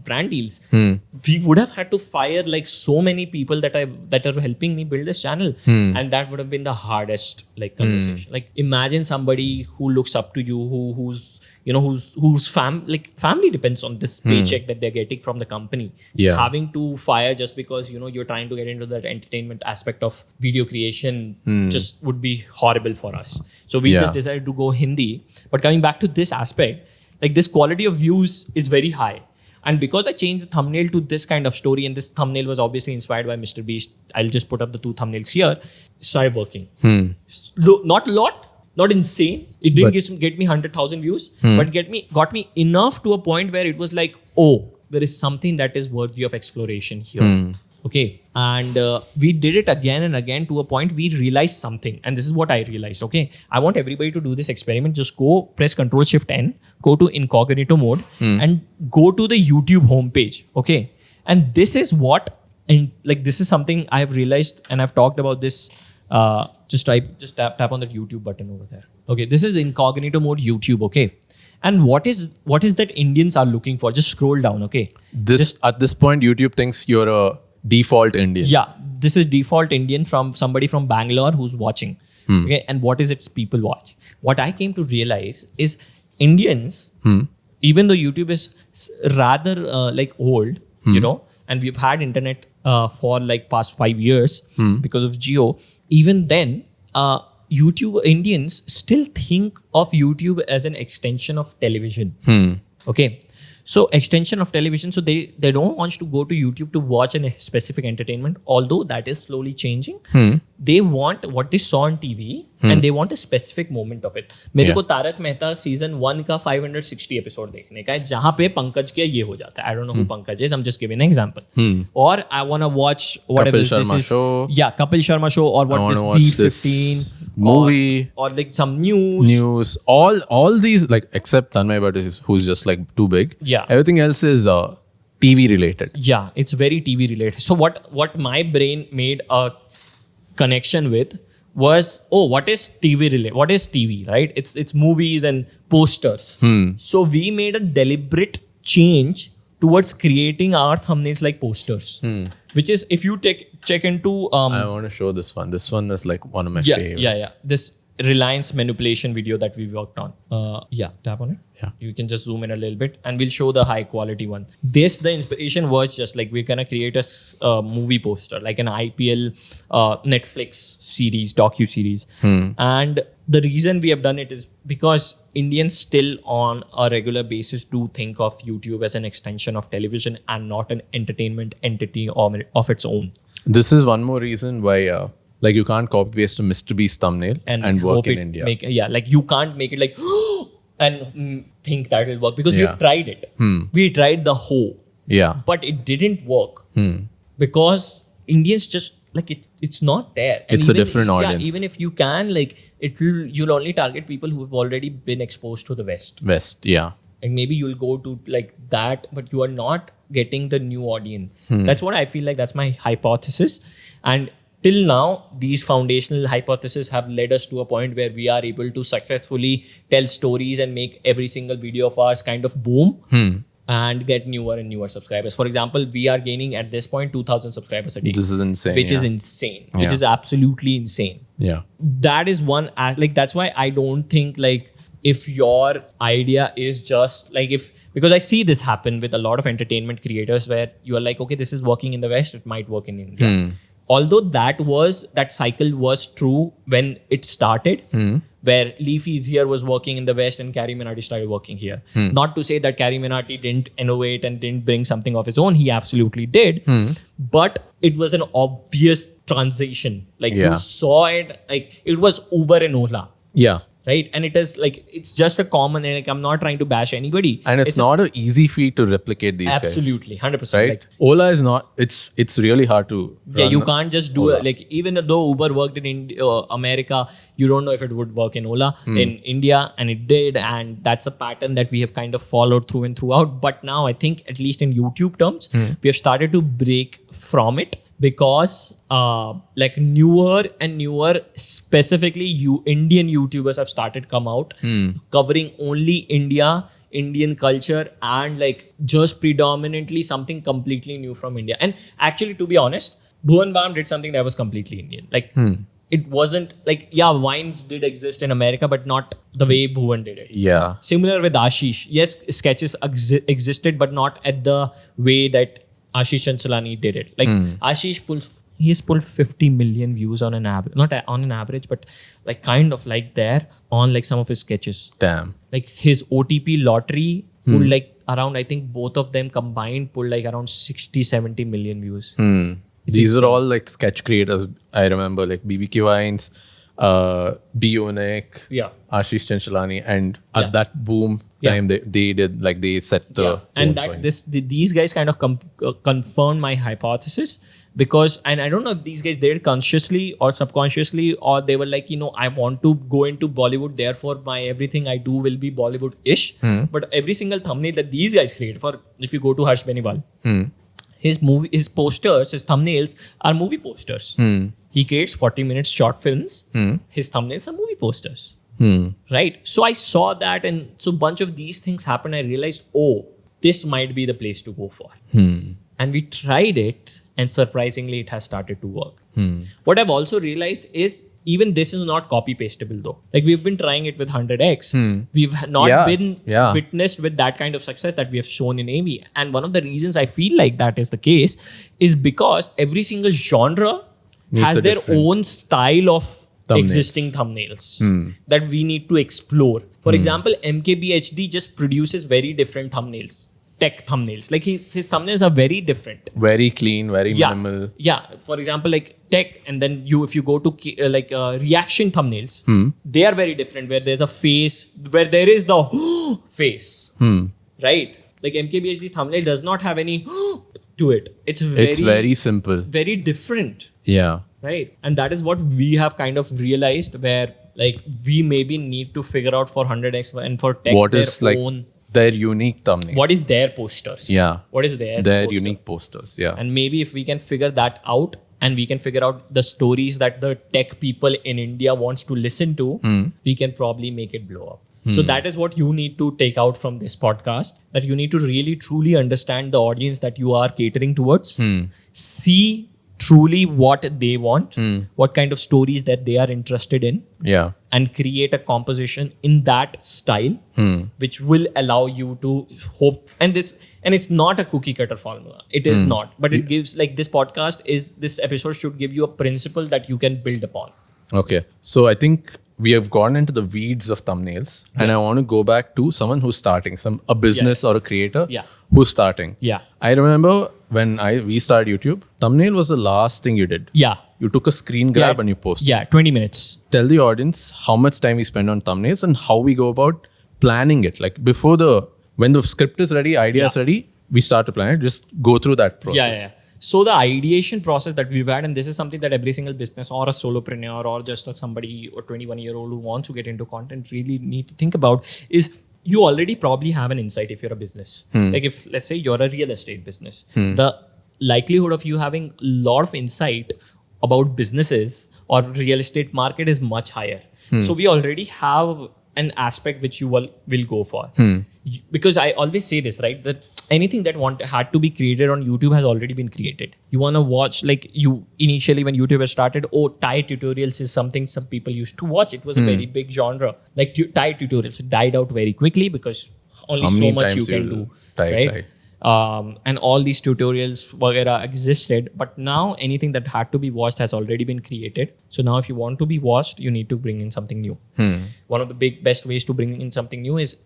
brand deals, we would have had to fire like so many people that are helping me build this channel, and that would have been the hardest conversation. Like imagine somebody who looks up to you, whose family depends on this paycheck that they're getting from the company, having to fire just because you're trying to get into that entertainment aspect of video creation just would be horrible for us. So we just decided to go Hindi. But coming back to this aspect, like this quality of views is very high. And because I changed the thumbnail to this kind of story, and this thumbnail was obviously inspired by Mr. Beast, I'll just put up the two thumbnails here, started working. Not a lot, not insane. It didn't get me 100,000 views, but got me enough to a point where it was like, oh, there is something that is worthy of exploration here. Okay. And we did it again and again to a point we realized something. And this is what I realized. Okay. I want everybody to do this experiment. Just go press Ctrl+Shift+N, go to incognito mode and go to the YouTube homepage. Okay. And this is this is something I have realized, and I've talked about this. Just tap on that YouTube button over there. Okay. This is incognito mode YouTube. Okay. And what is that Indians are looking for? Just scroll down. Okay. At this point, YouTube thinks you're a default Indian. Yeah, this is default Indian from somebody from Bangalore who's watching. Okay, and what is its people watch? What I came to realize is Indians, even though YouTube is rather old, and we've had internet for like past 5 years because of Jio, even then, YouTube Indians still think of YouTube as an extension of television. Okay. So extension of television, so they don't want to go to YouTube to watch a specific entertainment, although that is slowly changing. They want what they saw on TV and they want a specific moment of it. मेरे को Tarak Mehta season 1 का 560 episode देखने का है, जहाँ पे पंकज के ये हो जाता है. I don't know who Pankaj is. I'm just giving an example. Or I want to watch whatever Kapil Sharma this is. show. Yeah, Kapil Sharma show, or what this D15 movie or like some news. All these, like except Tanmay Bhatt who's just like too big. Yeah. Everything else is TV related. Yeah, it's very TV related. So what my brain made a connection with was, oh, what is TV what is TV, right? It's movies and posters. So we made a deliberate change towards creating our thumbnails like posters, which is, if you check into I want to show this one. This one is like one of my favorite. This Reliance manipulation video that we worked on. Tap on it. Yeah. You can just zoom in a little bit and we'll show the high quality one. The inspiration was just like, we're gonna create a movie poster, like an IPL Netflix series, docu-series. And the reason we have done it is because Indians still on a regular basis do think of YouTube as an extension of television and not an entertainment entity of its own. This is one more reason why like you can't copy paste a Mr. Beast thumbnail and work in India. Like you can't make it like and think that will work, because we've tried it. We tried the whole. Yeah. But it didn't work because Indians just like it's not there. And it's a different audience. Even if you can, like you'll only target people who have already been exposed to the West. Yeah. And maybe you'll go to like that, but you are not getting the new audience. That's what I feel like. That's my hypothesis. And till now, these foundational hypotheses have led us to a point where we are able to successfully tell stories and make every single video of ours kind of boom and get newer and newer subscribers. For example, we are gaining at this point 2,000 subscribers a day. This is insane. Which is insane. Which is absolutely insane. Yeah. That is one, like, that's why I don't think like if your idea is just like because I see this happen with a lot of entertainment creators where you are like, okay, this is working in the West, it might work in India. Although that cycle was true when it started, where Leafy here was working in the West and Carrie Minati started working here. Not to say that Carrie Minati didn't innovate and didn't bring something of his own. He absolutely did. But it was an obvious transition. Like you saw it, like it was Uber and Ola. Yeah. Right? And it is like, it's just a common, like I'm not trying to bash anybody. And it's not an easy feat to replicate these absolutely, guys. 100%. Right? Like, Ola is not, it's really hard to run. You can't just do it. Like even though Uber worked in America, you don't know if it would work in Ola in India, and it did. And that's a pattern that we have kind of followed through and throughout. But now I think, at least in YouTube terms, we have started to break from it. Because like newer and newer, specifically Indian YouTubers have started come out covering only Indian culture, and like just predominantly something completely new from India. And actually, to be honest, Bhuvan Bam did something that was completely Indian. Like it wasn't like, Vines did exist in America, but not the way Bhuvan did it. Yeah. Similar with Ashish. Yes, sketches existed, but not at the way that Ashish Chanchalani did it. Like Ashish he's pulled 50 million views on an average, not on an average, but like kind of like there on like some of his sketches. Damn. Like his OTP lottery pulled like around, I think both of them combined pulled like around 60-70 million views. These are all like sketch creators. I remember like BBQ Vines, Bionik, Ashish Chanchalani, and at that boom time they did like they set the and that point. These guys kind of confirmed my hypothesis, because, and I don't know if these guys did it consciously or subconsciously, or they were like, I want to go into Bollywood, therefore my everything I do will be Bollywood-ish. But every single thumbnail that these guys create, for if you go to Harsh Beniwal, his posters, his thumbnails are movie posters. He creates 40 minutes short films. His thumbnails are movie posters. Right? So I saw that, and so a bunch of these things happened. I realized, this might be the place to go for. And we tried it, and surprisingly, it has started to work. What I've also realized is, even this is not copy pastable though. Like we've been trying it with 100x. We've not been witnessed with that kind of success that we have shown in AV. And one of the reasons I feel like that is the case is because every single genre has their own style of existing thumbnails that we need to explore. For example, MKBHD just produces very different thumbnails. Tech thumbnails. Like his thumbnails are very different. Very clean, very minimal. Yeah. For example, like tech, and then if you go to reaction thumbnails, they are very different, where there's a face, where there is the face. Right? Like MKBHD's thumbnail does not have any to it. It's very simple. Very different. Yeah. Right? And that is what we have kind of realized, where like we maybe need to figure out for 100x and for tech what their is like own, their unique thumbnail. What is their posters? Yeah. What is their unique posters? Yeah. And maybe if we can figure that out and we can figure out the stories that the tech people in India wants to listen to, we can probably make it blow up. So that is what you need to take out from this podcast, that you need to really truly understand the audience that you are catering towards, see truly what they want, what kind of stories that they are interested in, and create a composition in that style, which will allow you to hope. And it's not a cookie cutter formula. It is not, but it gives, like, this episode should give you a principle that you can build upon. Okay. So I think we have gone into the weeds of thumbnails, and I want to go back to someone who's starting, a business or a creator who's starting. I remember when we started YouTube, thumbnail was the last thing you did. You took a screen grab and you posted. 20 minutes. Tell the audience how much time we spend on thumbnails and how we go about planning it. Like when the script is ready, idea is ready, we start to plan it. Just go through that process. So the ideation process that we've had, and this is something that every single business or a solopreneur or just somebody or 21-year-old who wants to get into content really need to think about, is you already probably have an insight if you're a business. Like, if let's say you're a real estate business, the likelihood of you having a lot of insight about businesses or real estate market is much higher. So we already have an aspect which you will go for. Because I always say this, right? That anything that had to be created on YouTube has already been created. You want to watch, like, you initially when YouTube started, Thai tutorials is something some people used to watch. It was a very big genre. Like Thai tutorials died out very quickly because only so much you can do. Right? And all these tutorials existed, but now anything that had to be watched has already been created. So now if you want to be watched, you need to bring in something new. One of the best ways to bring in something new is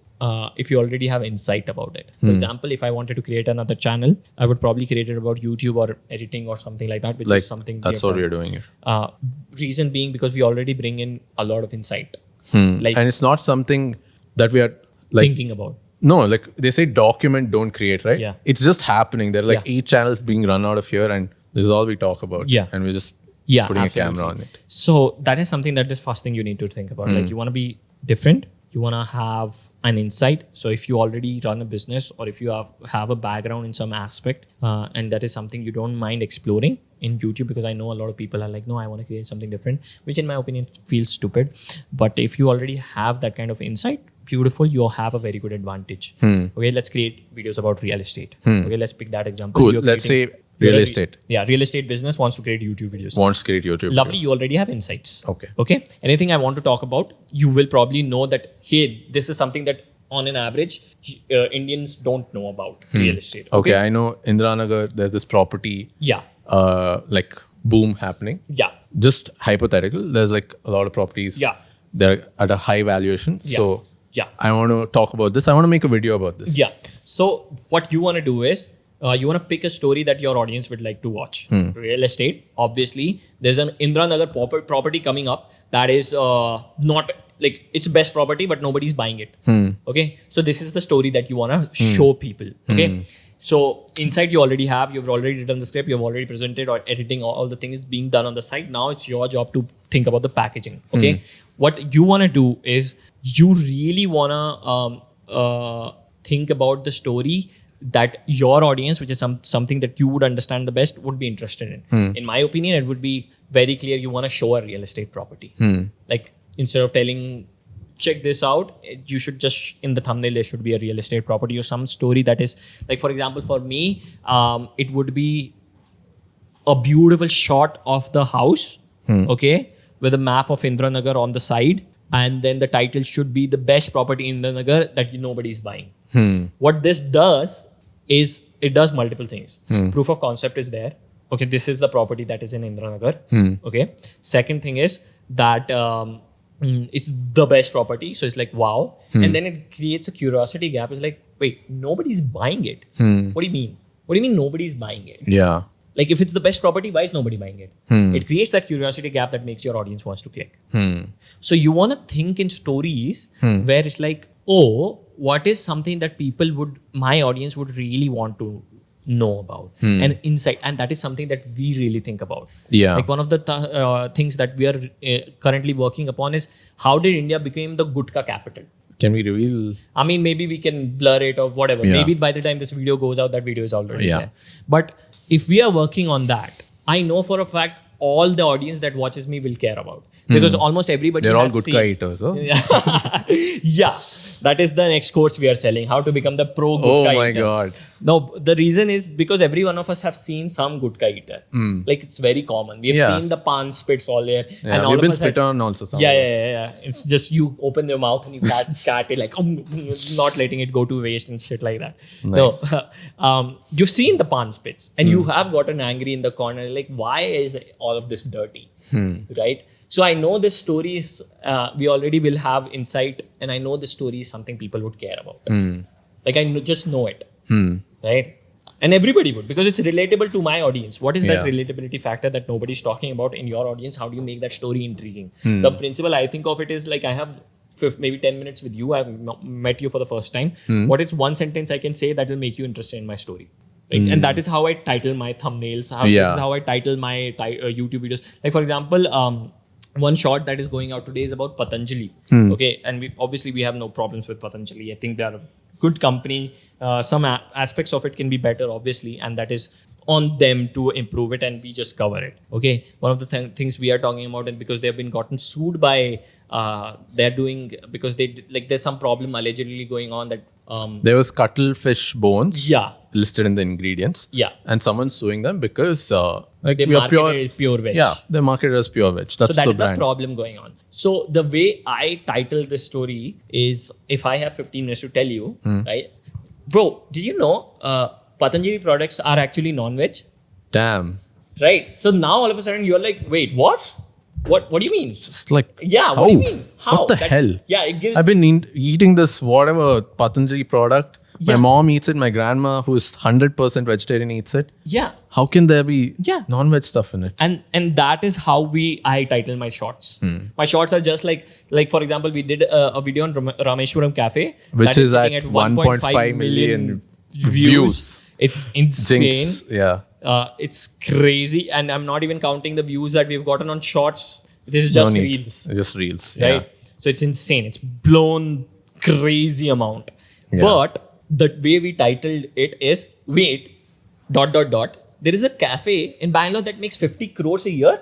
if you already have insight about it. For example, if I wanted to create another channel, I would probably create it about YouTube or editing or something like that, which is something that's what we're doing here. Reason being because we already bring in a lot of insight. And it's not something that we are thinking about. No, like they say, document, don't create, right? Yeah. It's just happening. There are 8 channels being run out of here, and this is all we talk about. And we're just putting a camera on it. So that is something that the first thing you need to think about. Like, you want to be different. You want to have an insight. So if you already run a business, or if you have a background in some aspect, and that is something you don't mind exploring in YouTube, because I know a lot of people are like, no, I want to create something different, which in my opinion feels stupid. But if you already have that kind of insight, beautiful, you'll have a very good advantage. Okay, let's create videos about real estate. Okay, let's pick that example. Cool. Let's say real estate. Real estate business wants to create YouTube videos. Lovely, you already have insights. Okay. Anything I want to talk about, you will probably know that, hey, this is something that on an average, Indians don't know about real estate. Okay, I know Indiranagar, there's this property. Like boom happening. Just hypothetical. There's like a lot of properties. They're at a high valuation. So I want to talk about this. I want to make a video about this. So what you want to do is, you want to pick a story that your audience would like to watch. Real estate, obviously. There's an Indiranagar property coming up that is not, like, it's best property, but nobody's buying it. Okay. So this is the story that you want to show people. Okay. So inside you already have, you've already written the script, you've already presented, or editing, all the things being done on the side. Now it's your job to think about the packaging. Okay. What you want to do is, you really want to think about the story that your audience, which is something that you would understand the best, would be interested in. In my opinion, it would be very clear you want to show a real estate property. Like, instead of telling, check this out, you should just, in the thumbnail, there should be a real estate property or some story that is, like, for example, for me, it would be a beautiful shot of the house, okay, with a map of Indiranagar on the side. And then the title should be the best property in Indiranagar that nobody's buying. What this does is, it does multiple things. Proof of concept is there. Okay, this is the property that is in Indiranagar. Okay. Second thing is that it's the best property. So it's like, wow. And then it creates a curiosity gap. It's like, wait, nobody's buying it. What do you mean? What do you mean nobody's buying it? Yeah. Like, if it's the best property, why is nobody buying it? It creates that curiosity gap that makes your audience wants to click. So you want to think in stories where it's like, oh, what is something that my audience would really want to know about, and insight, and that is something that we really think about. Like, one of the things that we are currently working upon is, how did India become the gutka capital? Can we reveal? I mean, maybe we can blur it or whatever. Maybe by the time this video goes out, that video is already there. But if we are working on that, I know for a fact all the audience that watches me will care about, because almost everybody They're all has good seen. eaters, huh? Yeah, that is the next course we are selling, how to become the pro Oh gutka my eater. God. No, the reason is because every one of us have seen some gutka eater. Like, it's very common. We have Yeah. seen the pan spits all there. Yeah, and all we've of been us have- spit on also. Some yeah, of yeah, us. yeah, yeah. It's just you open your mouth and you cat it like, not letting it go to waste and shit like that. Nice. No, you've seen the pan spits and you have gotten angry in the corner. Like, why is all of this dirty? Right? So I know this story is, we already will have insight, and I know this story is something people would care about. Like, just know it. Right? And everybody would, because it's relatable to my audience. What is that Yeah. relatability factor that nobody's talking about in your audience? How do you make that story intriguing? The principle I think of it is like, I have maybe 10 minutes with you. I've met you for the first time. What is one sentence I can say that will make you interested in my story? Right? And that is how I title my thumbnails. This is how I title my YouTube videos. Like, for example, one short that is going out today is about Patanjali. Okay, and we have no problems with Patanjali. I think they are a good company. Some aspects of it can be better, obviously, and that is on them to improve it, and we just cover it. Okay, one of the things we are talking about, and because they have been gotten sued by, they're doing, because there's some problem allegedly going on that. There was cuttlefish bones Yeah. listed in the ingredients. Yeah. And someone's suing them because They we are marketed it pure veg. Yeah, they're marketed as pure veg. That's So that the is the brand. problem going on. So the way I title this story is, if I have 15 minutes to tell you, right? Bro, did you know Patanjali products are actually non-veg? Damn. Right? So now all of a sudden you're like, wait, what? What do you mean? Just like, Yeah, what do you mean? How? What the hell? Yeah, it gives... I've been eating this whatever Patanjali product. Yeah. My mom eats it. My grandma, who's 100% vegetarian, eats it. Yeah. How can there be Yeah. non-veg stuff in it? And that is how I title my shorts. My shorts are just like for example, we did a video on Rameshwaram Cafe, Which that is at sitting 1.5 million views. It's insane. Jinx. Yeah. It's crazy, and I'm not even counting the views that we've gotten on shorts. This is just No need. reels, Just reels. right? Yeah. So it's insane. It's blown crazy amount. Yeah. But the way we titled it is, wait, ... There is a cafe in Bangalore that makes 50 crores a year.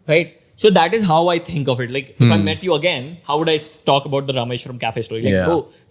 Right? So that is how I think of it. Like, if I met you again, how would I talk about the Rameshwaram cafe story? Like,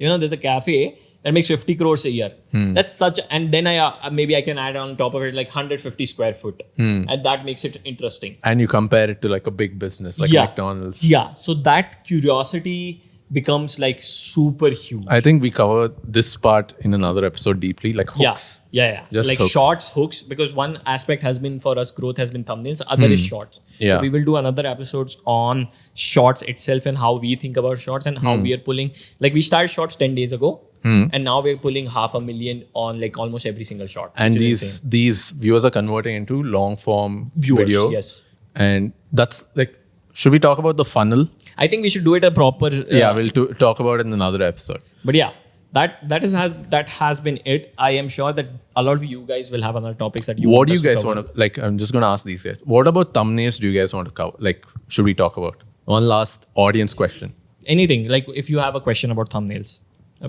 Yeah. there's a cafe that makes 50 crores a year. That's such, and then maybe I can add on top of it like 150 square foot. And that makes it interesting. And you compare it to like a big business like Yeah. McDonald's. Yeah. So that curiosity becomes like super huge. I think we covered this part in another episode deeply, like hooks. Yeah. Just like hooks. shorts, hooks, because one aspect has been for us, growth has been thumbnails, other is shorts. Yeah. So we will do another episodes on shorts itself and how we think about shorts and how we are pulling. Like, we started shorts 10 days ago, and now we're pulling 500,000 on like almost every single short. And which is insane. these viewers are converting into long form Viewers, video. yes. And that's like, should we talk about the funnel? I think we should do it a proper. Yeah, we'll talk about it in another episode. But yeah, that has been it. I am sure that a lot of you guys will have other topics that you. What do you guys want to, like, I'm just going to ask these guys. What about thumbnails do you guys want to cover? Like, should we talk about? One last audience question. Anything, like if you have a question about thumbnails,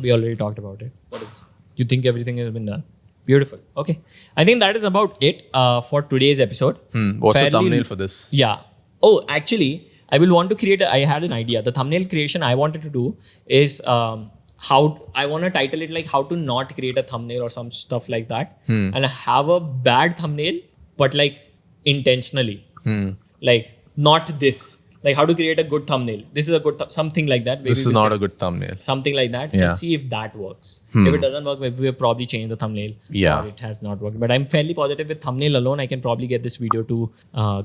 we already talked about it. What else? You think everything has been done? Beautiful. Okay. I think that is about it for today's episode. What's the thumbnail for this? Yeah. Oh, actually, I will want to create. I had an idea. The thumbnail creation I wanted to do is how I want to title it like how to not create a thumbnail or some stuff like that, and have a bad thumbnail, but like intentionally, like not this. Like how to create a good thumbnail. This is a good something like that. Maybe This is not a good thumbnail. Something like that, Yeah. and see if that works. If it doesn't work, maybe we'll probably change the thumbnail. Yeah. Or it has not worked. But I'm fairly positive with thumbnail alone, I can probably get this video to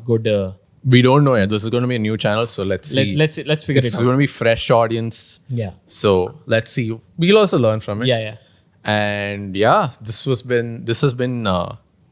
good. We don't know yet. This is going to be a new channel, so let's see. Let's figure It's it out. going to be fresh audience. Yeah. So let's see. We'll also learn from it. Yeah. And yeah, this has been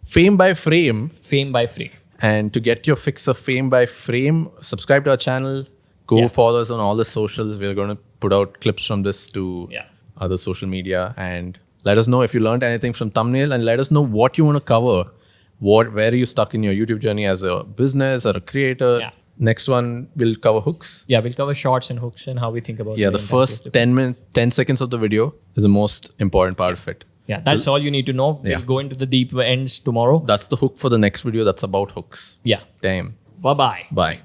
Fame by Frame. Fame by frame. And to get your fix of Fame by Frame, subscribe to our channel. Go follow us on all the socials. We're going to put out clips from this to other social media. And let us know if you learned anything from thumbnail, and let us know what you want to cover. Where are you stuck in your YouTube journey as a business or a creator? Yeah. Next one, we'll cover hooks. Yeah, we'll cover shorts and hooks and how we think about Yeah, the first 10 seconds of the video is the most important part of it. Yeah, that's all you need to know. We'll go into the deep ends tomorrow. That's the hook for the next video. That's about hooks. Yeah. Damn. Bye-bye. Bye.